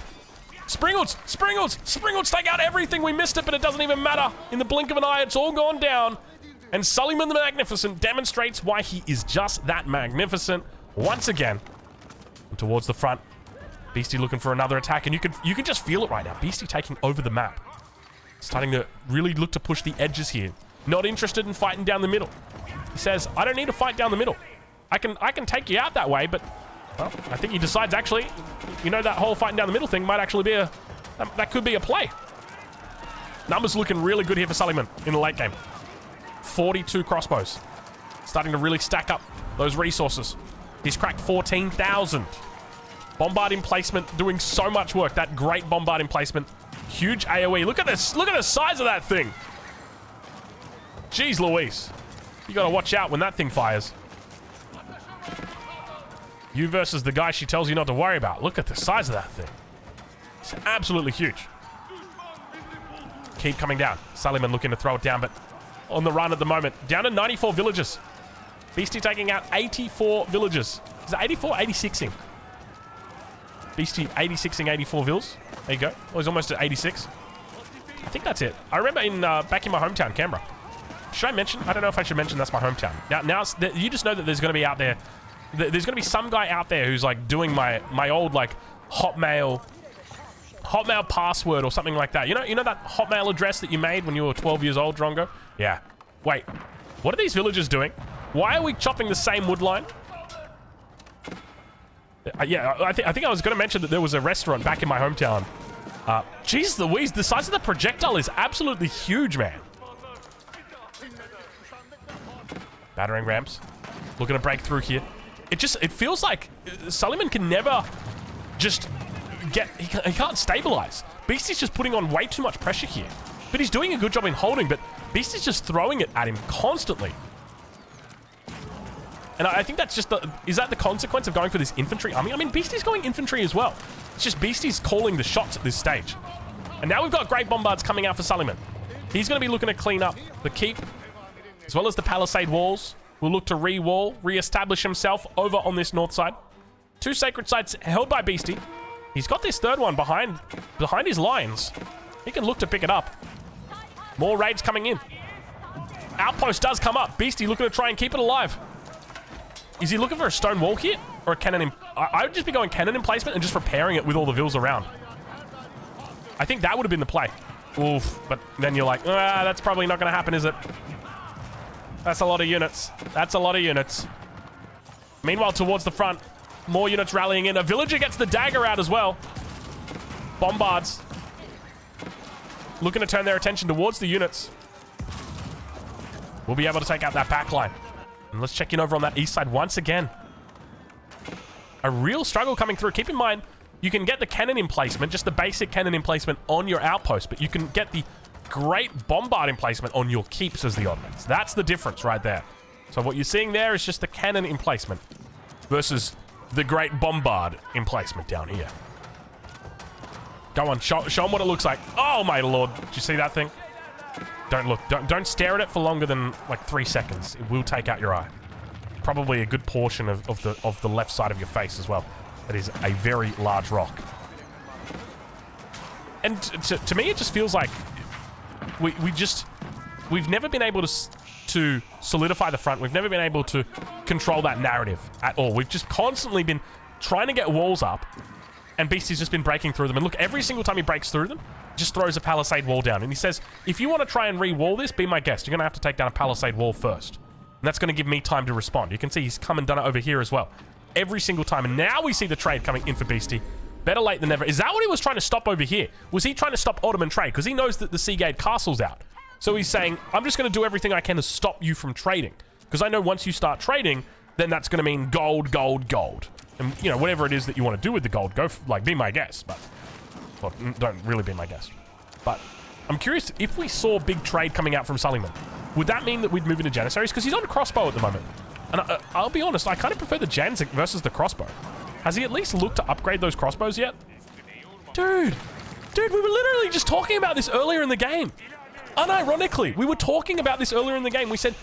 Springalds! Springalds! Springalds take out everything. We missed it, but it doesn't even matter. In the blink of an eye, it's all gone down. And Suleiman the Magnificent demonstrates why he is just that magnificent once again. And towards the front, Beastie looking for another attack, and you can just feel it right now. Beastie taking over the map. Starting to really look to push the edges here. Not interested in fighting down the middle. He says, I don't need to fight down the middle. I can take you out that way, but well, I think he decides actually, you know, that whole fighting down the middle thing might actually be that could be a play. Numbers looking really good here for Suleiman in the late game. 42 crossbows. Starting to really stack up those resources. He's cracked 14,000. Bombarding placement doing so much work. That great bombarding placement. Huge AoE. Look at this. Look at the size of that thing. Jeez Louise. You gotta watch out when that thing fires. You versus the guy she tells you not to worry about. Look at the size of that thing. It's absolutely huge. Keep coming down. Suleiman looking to throw it down, but on the run at the moment. Down to 94 villagers. Beastie taking out 84 villagers. Is it 84? 86ing. Beastie 86ing 84 vills. There you go. Oh, he's almost at 86. I think that's it. I remember in back in my hometown, Canberra. Should I mention? I don't know if I should mention that's my hometown. Now you just know that there's going to be out there. There's going to be some guy out there who's like doing my old like Hotmail password or something like that. You know that Hotmail address that you made when you were 12 years old, Drongo? Yeah. Wait. What are these villagers doing? Why are we chopping the same wood line? Yeah, I think I was going to mention that there was a restaurant back in my hometown. Jeez Louise, the size of the projectile is absolutely huge, man. Battering ramps. Looking to break through here. It feels like Suleiman can never just he can't stabilize. Beastie's just putting on way too much pressure here. But he's doing a good job in holding, but Beastie's just throwing it at him constantly. And I think that's just is that the consequence of going for this infantry army? I mean, Beastie's going infantry as well. It's just Beastie's calling the shots at this stage. And now we've got great bombards coming out for Suleiman. He's going to be looking to clean up the keep, as well as the palisade walls. We'll look to re-establish himself over on this north side. 2 sacred sites held by Beastie. He's got this third one behind his lines. He can look to pick it up. More raids coming in. Outpost does come up. Beastie looking to try and keep it alive. Is he looking for a stone wall here? Or a cannon? I would just be going cannon emplacement and just repairing it with all the vills around. I think that would have been the play. Oof. But then you're like, that's probably not going to happen, is it? That's a lot of units. That's a lot of units. Meanwhile, towards the front, more units rallying in. A villager gets the dagger out as well. Bombards. Looking to turn their attention towards the units. We'll be able to take out that back line. And let's check in over on that east side once again. A real struggle coming through. Keep in mind, you can get the cannon emplacement, just the basic cannon emplacement on your outpost, but you can get the great bombard emplacement on your keeps as the Ottomans. That's the difference right there. So what you're seeing there is just the cannon emplacement versus the great bombard emplacement down here. Go on, show them what it looks like. Oh my lord, did you see that thing? Don't look, don't stare at it for longer than like 3 seconds. It will take out your eye. Probably a good portion of the left side of your face as well. That is a very large rock. And to me, it just feels like we've never been able to solidify the front. We've never been able to control that narrative at all. We've just constantly been trying to get walls up, and Beastie's just been breaking through them. And look, every single time he breaks through them, just throws a palisade wall down. And he says, if you want to try and re-wall this, be my guest. You're going to have to take down a palisade wall first. And that's going to give me time to respond. You can see he's come and done it over here as well. Every single time. And now we see the trade coming in for Beastie. Better late than never. Is that what he was trying to stop over here? Was he trying to stop Ottoman trade? Because he knows that the Seagate Castle's out. So he's saying, I'm just going to do everything I can to stop you from trading. Because I know once you start trading, then that's going to mean gold, gold, gold. And, you know, whatever it is that you want to do with the gold, like, be my guest. But, well, don't really be my guest. But I'm curious, if we saw big trade coming out from Suleiman, would that mean that we'd move into Janissaries? Because he's on crossbow at the moment. And I'll be honest, I kind of prefer the Janzik versus the crossbow. Has he at least looked to upgrade those crossbows yet? Dude, we were literally just talking about this earlier in the game. Unironically, we were talking about this earlier in the game. We said,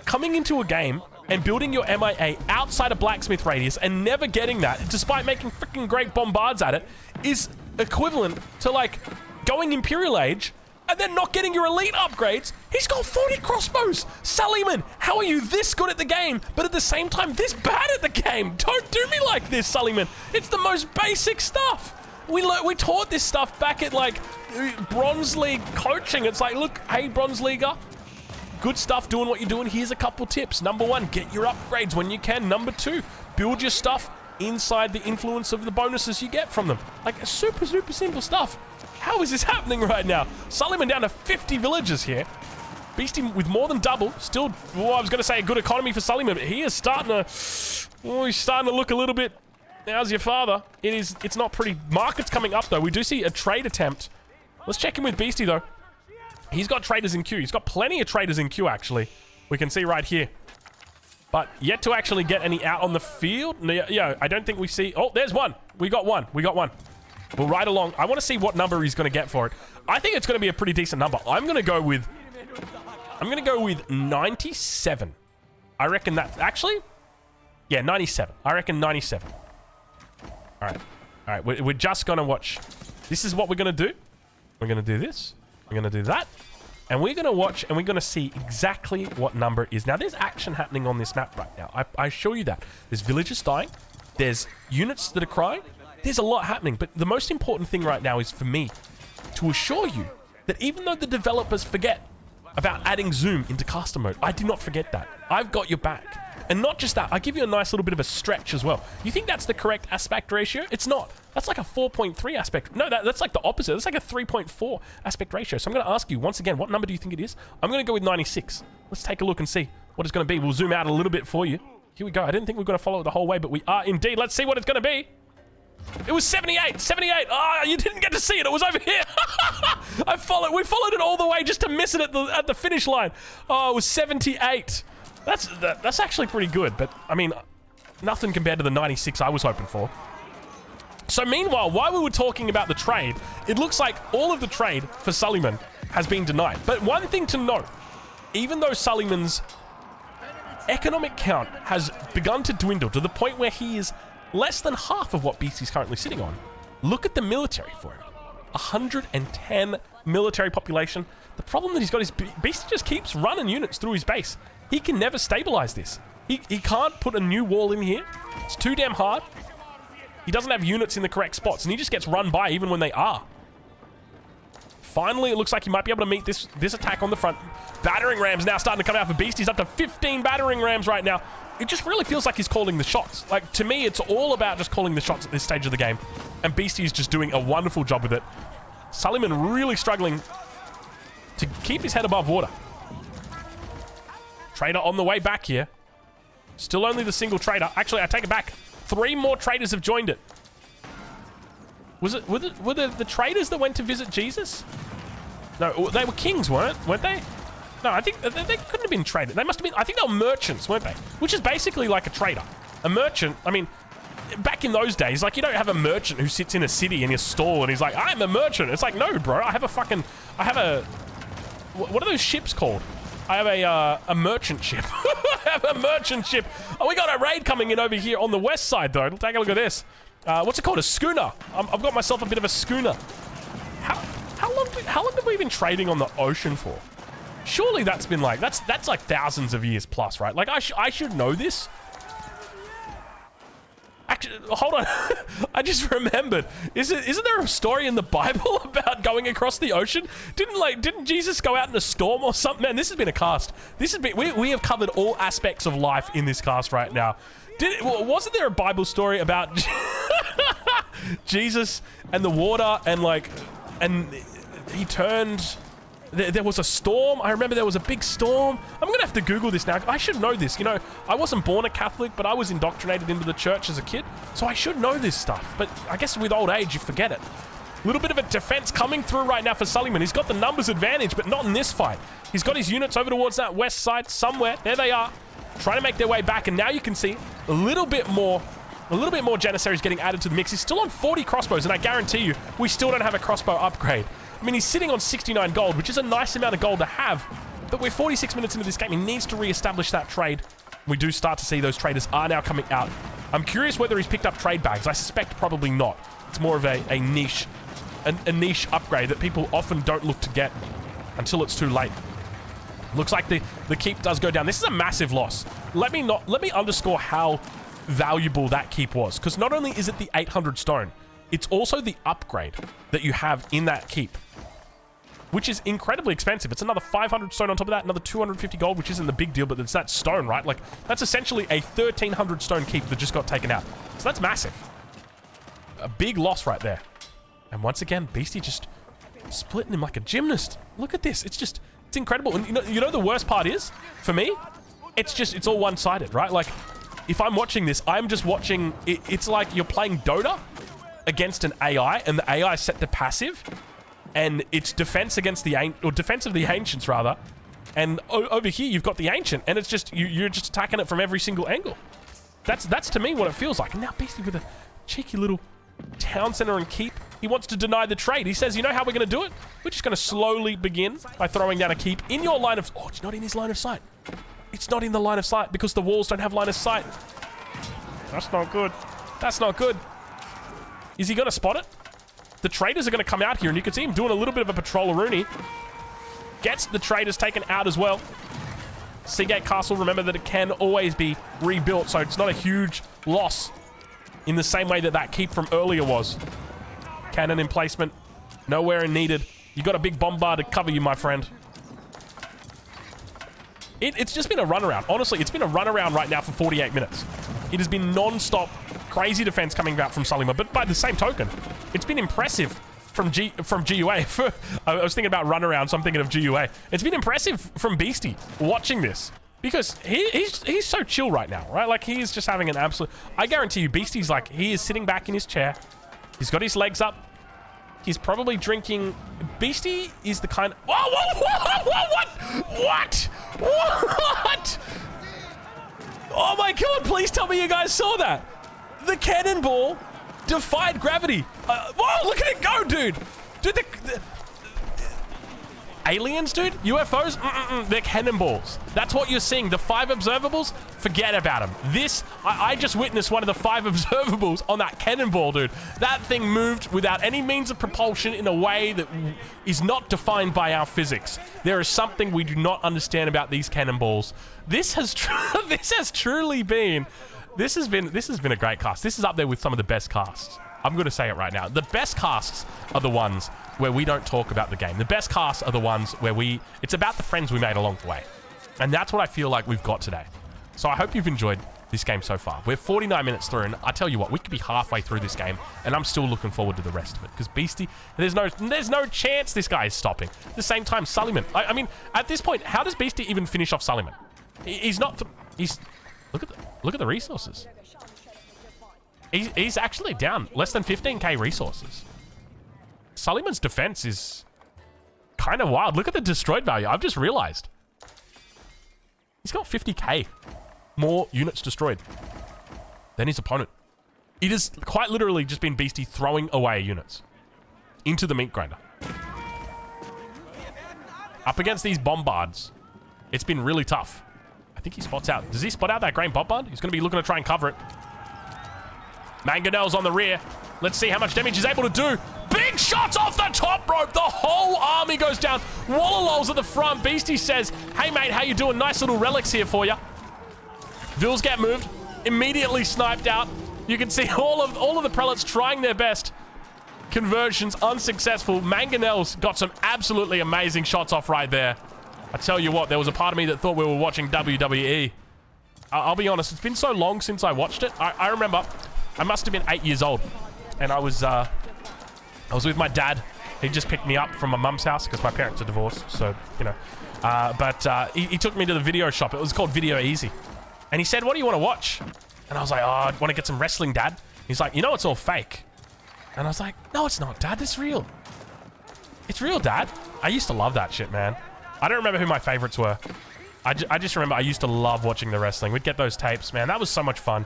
coming into a game and building your MIA outside a blacksmith radius and never getting that, despite making freaking great bombards at it, is equivalent to, like, going Imperial Age and then not getting your elite upgrades. He's got 40 crossbows. Suleiman, how are you this good at the game, but at the same time this bad at the game? Don't do me like this, Suleiman. It's the most basic stuff. We taught this stuff back at, like, Bronze League coaching. It's like, look, hey, Bronze Leaguer, good stuff doing what you're doing. Here's a couple tips. Number 1, get your upgrades when you can. Number 2, build your stuff inside the influence of the bonuses you get from them. Like, super, super simple stuff. How is this happening right now? Suleiman down to 50 villagers here. Beastie with more than double. Still, well, I was going to say a good economy for Suleiman, but he is starting to... Oh, he's starting to look a little bit... How's your father? It's not pretty. Market's coming up, though. We do see a trade attempt. Let's check in with Beastie, though. He's got traders in queue. He's got plenty of traders in queue, actually. We can see right here. But yet to actually get any out on the field. Yeah, I don't think we see... Oh, there's one. We got one. We'll ride along. I want to see what number he's going to get for it. I think it's going to be a pretty decent number. I'm going to go with 97. I reckon that... Actually? Yeah, 97. I reckon 97. All right. We're just going to watch. This is what we're going to do. We're going to do this. We're going to do that. And we're going to watch, and we're going to see exactly what number it is. Now, there's action happening on this map right now. I assure you that. There's villagers dying. There's units that are crying. There's a lot happening. But the most important thing right now is for me to assure you that even though the developers forget about adding zoom into caster mode, I do not forget that. I've got your back. And not just that, I give you a nice little bit of a stretch as well. You think that's the correct aspect ratio? It's not. That's like a 4.3 aspect. No, that's like the opposite. That's like a 3.4 aspect ratio. So I'm going to ask you once again, what number do you think it is? I'm going to go with 96. Let's take a look and see what it's going to be. We'll zoom out a little bit for you. Here we go. I didn't think we were going to follow it the whole way, but we are indeed. Let's see what it's going to be. It was 78. 78. Ah, you didn't get to see it. It was over here. We followed it all the way just to miss it at the finish line. Oh, it was 78. That's actually pretty good, but I mean, nothing compared to the 96 I was hoping for. So meanwhile, while we were talking about the trade, it looks like all of the trade for Suleiman has been denied. But one thing to note, even though Suleiman's economic count has begun to dwindle to the point where he is less than half of what Beastie's currently sitting on, look at the military for him. 110 military population. The problem that he's got is Beastie just keeps running units through his base. He can never stabilize this. He can't put a new wall in here. It's too damn hard. He doesn't have units in the correct spots, and he just gets run by even when they are. Finally, it looks like he might be able to meet this attack on the front. Battering rams now starting to come out for Beast. He's up to 15 battering rams right now. It just really feels like he's calling the shots. Like, to me, it's all about just calling the shots at this stage of the game. And Beastie is just doing a wonderful job with it. Suleiman really struggling to keep his head above water. Trader on the way back here. Still only the single trader. Actually, I take it back. 3 more traders have joined it. Were the traders that went to visit Jesus? No, they were kings, weren't they? No, I think they couldn't have been traders. They must have been, I think they were merchants, weren't they? Which is basically like a trader. A merchant, I mean, back in those days, like, you don't have a merchant who sits in a city in his stall and he's like, I'm a merchant. It's like, no, bro, I have a, what are those ships called? I have a merchant ship. I have a merchant ship. Oh, we got a raid coming in over here on the west side, though. Take a look at this. What's it called? A schooner. I've got myself a bit of a schooner. How long have we been trading on the ocean for? Surely that's been like, that's like thousands of years plus, right? Like, I should know this. Actually, hold on. I just remembered. Isn't there a story in the Bible about going across the ocean? Didn't Jesus go out in a storm or something? Man, this has been a cast. We have covered all aspects of life in this cast right now. Wasn't there a Bible story about Jesus and the water and he turned? There was a storm. I remember there was a big storm. I'm going to have to Google this now. I should know this. You know, I wasn't born a Catholic, but I was indoctrinated into the church as a kid. So I should know this stuff. But I guess with old age, you forget it. A little bit of a defense coming through right now for Suleiman. He's got the numbers advantage, but not in this fight. He's got his units over towards that west side somewhere. There they are, trying to make their way back. And now you can see a little bit more Janissaries getting added to the mix. He's still on 40 crossbows, and I guarantee you, we still don't have a crossbow upgrade. I mean, he's sitting on 69 gold, which is a nice amount of gold to have, but we're 46 minutes into this game. He needs to re-establish that trade. We do start to see those traders are now coming out. I'm curious whether he's picked up trade bags. I suspect probably not. It's more of a niche upgrade that people often don't look to get until it's too late. Looks like the keep does go down. This is a massive loss. Let me underscore how valuable that keep was, because not only is it the 800 stone, it's also the upgrade that you have in that keep, which is incredibly expensive. It's another 500 stone on top of that, another 250 gold, which isn't the big deal, but it's that stone, right? Like, that's essentially a 1,300 stone keep that just got taken out. So that's massive. A big loss right there. And once again, Beastie just splitting him like a gymnast. Look at this. It's incredible. And you know the worst part is, for me, it's all one-sided, right? Like, if I'm watching this, I'm just watching, it's like you're playing Dota against an AI, and the AI is set to passive, and it's defense against defense of the ancients rather, and over here you've got the ancient, and it's just you're just attacking it from every single angle. That's to me what it feels like. And now Beastie with a cheeky little town center and keep. He wants to deny the trade. He says, you know how we're going to do it? We're just going to slowly begin by throwing down a keep in your line of... Oh, it's not in his line of sight. It's not in the line of sight because the walls don't have line of sight. That's not good. That's not good. Is he going to spot it? The traders are going to come out here, and you can see him doing a little bit of a patrol-a-rooney. Gets the traders taken out as well. Seagate Castle, remember that it can always be rebuilt, so it's not a huge loss in the same way that that keep from earlier was. Cannon in placement. Nowhere needed. You got a big bombard to cover you, my friend. It's just been a runaround. Honestly, it's been a runaround right now for 48 minutes. It has been non-stop crazy defense coming out from Suleiman, but by the same token, it's been impressive from GUA. I was thinking about runaround, so I'm thinking of GUA. It's been impressive from Beastie watching this, because he's so chill right now, right? Like, he's just having an absolute... I guarantee you, Beastie's like, he is sitting back in his chair. He's got his legs up. He's probably drinking... Beastie is the kind of... What? Oh my god, please tell me you guys saw that. The cannonball defied gravity. Whoa, look at it go, dude. Dude, the aliens, dude? UFOs? They're cannonballs. That's what you're seeing. The 5 observables, forget about them. This, I just witnessed one of the 5 observables on that cannonball, dude. That thing moved without any means of propulsion in a way that is not defined by our physics. There is something we do not understand about these cannonballs. This has truly been... This has been a great cast. This is up there with some of the best casts. I'm going to say it right now. The best casts are the ones where we don't talk about the game. The best casts are the ones where it's about the friends we made along the way. And that's what I feel like we've got today. So I hope you've enjoyed this game so far. We're 49 minutes through, and I tell you what, we could be halfway through this game, and I'm still looking forward to the rest of it. Because Beastie, there's no chance this guy is stopping. At the same time, Suleiman. I mean, at this point, how does Beastie even finish off Suleiman? He's not... Look Look at the resources. He's actually down less than 15k resources. Suleiman's defense is kind of wild. Look at the destroyed value. I've just realized. He's got 50k more units destroyed than his opponent. It has quite literally just been Beastie throwing away units into the meat grinder. Up against these bombards, it's been really tough. I think he spots out. Does he spot out that grain bombard? He's going to be looking to try and cover it. Mangonel's on the rear. Let's see how much damage he's able to do. Big shots off the top rope. The whole army goes down. Wallalol's at the front. Beastie says, hey, mate, how you doing? Nice little relics here for you. Vils get moved. Immediately sniped out. You can see all of the prelates trying their best. Conversions unsuccessful. Mangonel's got some absolutely amazing shots off right there. I tell you what, there was a part of me that thought we were watching WWE. I'll be honest, it's been so long since I watched it. I remember I must have been 8 years old, and I was with my dad. He just picked me up from my mum's house because my parents are divorced, so you know. He took me to the video shop. It was called Video Easy, and he said, "What do you want to watch?" And I was like, "Oh, I want to get some wrestling, Dad." He's like, "You know, it's all fake." And I was like, "No, it's not, Dad. It's real. It's real, Dad." I used to love that shit, man. I don't remember who my favorites were. I just remember I used to love watching the wrestling. We'd get those tapes, man. That was so much fun.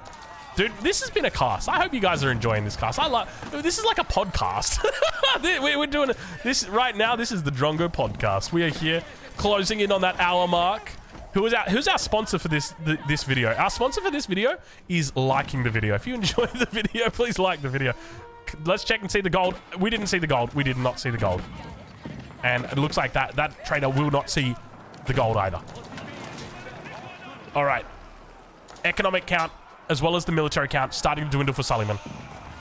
Dude, this has been a cast. I hope you guys are enjoying this cast. This is like a podcast. We're doing this right now. This is the Drongo podcast. We are here closing in on that hour mark. Who's our sponsor for this video? Our sponsor for this video is liking the video. If you enjoy the video, please like the video. Let's check and see the gold. We didn't see the gold. We did not see the gold. And it looks like that trader will not see the gold either. All right. Economic count, as well as the military count, starting to dwindle for Suleiman.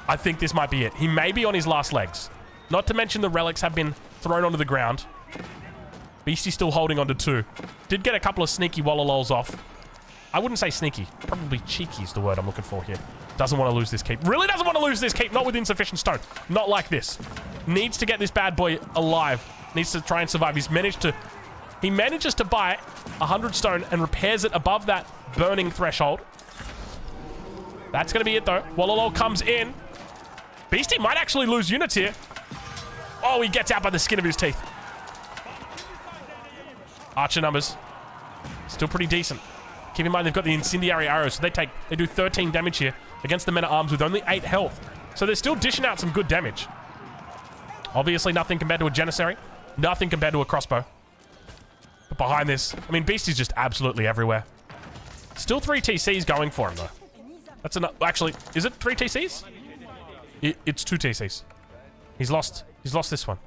I think this might be it. He may be on his last legs. Not to mention the relics have been thrown onto the ground. Beastie's still holding on to 2. Did get a couple of sneaky wallalols off. I wouldn't say sneaky. Probably cheeky is the word I'm looking for here. Doesn't want to lose this keep. Really doesn't want to lose this keep. Not with insufficient stone. Not like this. Needs to get this bad boy alive. Needs to try and survive. He manages to buy 100 stone and repairs it above that burning threshold. That's going to be it, though. Wallalol comes in. Beastie might actually lose units here. Oh, he gets out by the skin of his teeth. Archer numbers. Still pretty decent. Keep in mind, they've got the incendiary arrows, so they do 13 damage here against the men-at-arms with only 8 health. So they're still dishing out some good damage. Obviously, nothing compared to a Janissary. Nothing compared to a crossbow. But behind this, I mean, Beastie's just absolutely everywhere. Still 3 TCs going for him, though. That's enough. Actually, is it 3 TCs? It's 2 TCs. He's lost this one.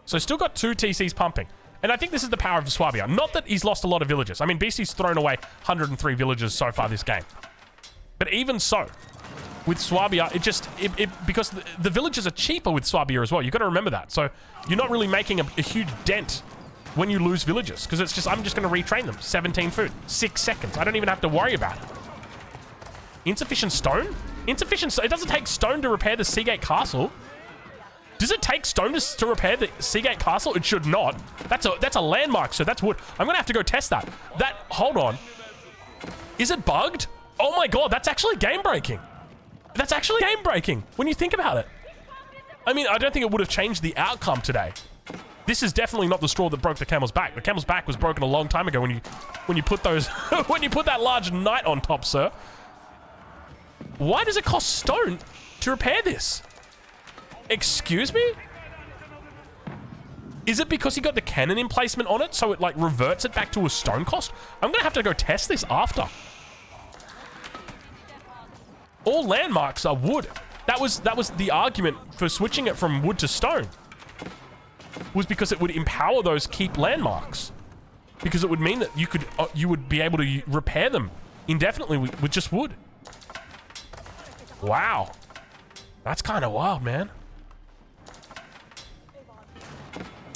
So still got 2 TCs pumping. And I think this is the power of Swabia. Not that he's lost a lot of villages. I mean, Beastie's thrown away 103 villages so far this game. But even so, with Swabia, because the villages are cheaper with Swabia as well. You've got to remember that. So you're not really making a huge dent when you lose villages. Because it's just, I'm just going to retrain them. 17 food. 6 seconds. I don't even have to worry about it. Insufficient stone? It doesn't take stone to repair the Seagate Castle. Does it take stone to repair the Seagate Castle? It should not. That's a landmark, so that's wood. I'm gonna have to go test that. Hold on. Is it bugged? Oh my god, that's actually game-breaking. That's actually game-breaking when you think about it. I mean, I don't think it would have changed the outcome today. This is definitely not the straw that broke the camel's back. The camel's back was broken a long time ago when you put those when you put that large knight on top, sir. Why does it cost stone to repair this? Excuse me? Is it because he got the cannon emplacement on it, so it like reverts it back to a stone cost? I'm gonna have to go test this after. All landmarks are wood. That was the argument for switching it from wood to stone. Was because it would empower those keep landmarks. Because it would mean that you would be able to repair them indefinitely with just wood. Wow. That's kind of wild, man.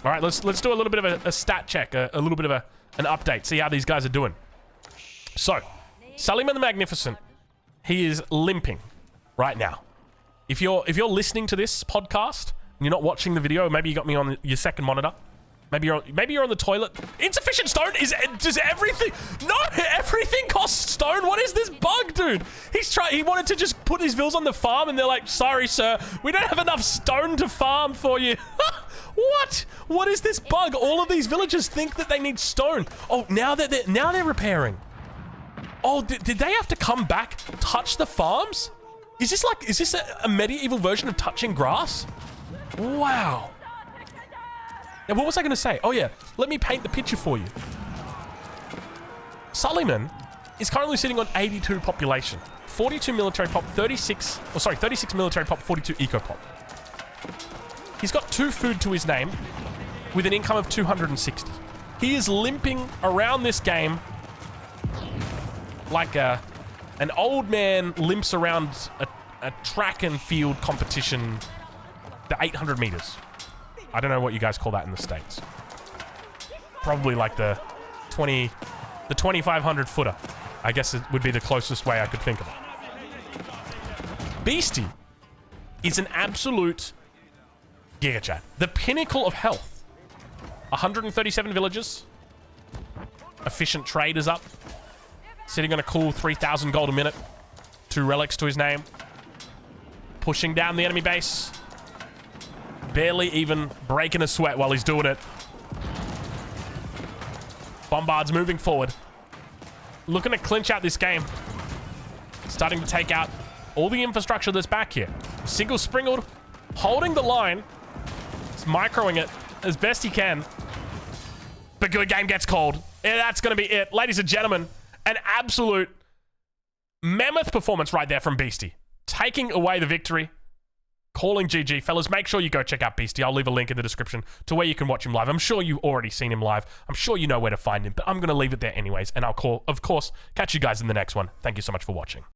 All right, let's do a little bit of a stat check, a little bit of an update, see how these guys are doing. So, Suleiman the Magnificent, he is limping right now. If you're listening to this podcast and you're not watching the video, maybe you got me on your second monitor, Maybe you're on the toilet. Insufficient stone is does everything? No, everything costs stone. What is this bug, dude? He wanted to just put his vills on the farm, and they're like, sorry, sir, we don't have enough stone to farm for you. What? What is this bug? All of these villagers think that they need stone. Oh, now they're repairing. Oh, did they have to come back, touch the farms? Is this a medieval version of touching grass? Wow. Now, what was I going to say? Oh, yeah. Let me paint the picture for you. Suleiman is currently sitting on 82 population. 42 military pop, 36 military pop, 42 eco pop. He's got 2 food to his name with an income of 260. He is limping around this game like an old man limps around a track and field competition, the 800 meters. I don't know what you guys call that in the States. Probably like the 2,500 footer. I guess it would be the closest way I could think of it. Beastie is an absolute giga chat. The pinnacle of health. 137 villages. Efficient trade is up. Sitting on a cool 3,000 gold a minute. 2 relics to his name. Pushing down the enemy base. Barely even breaking a sweat while he's doing it. Bombard's moving forward. Looking to clinch out this game. Starting to take out all the infrastructure that's back here. Single springled, holding the line. He's microing it as best he can. But good game gets called. Yeah, that's going to be it. Ladies and gentlemen, an absolute mammoth performance right there from Beastie. Taking away the victory. Calling GG. Fellas, make sure you go check out Beastie. I'll leave a link in the description to where you can watch him live. I'm sure you've already seen him live. I'm sure you know where to find him, but I'm going to leave it there anyways. And I'll, of course, catch you guys in the next one. Thank you so much for watching.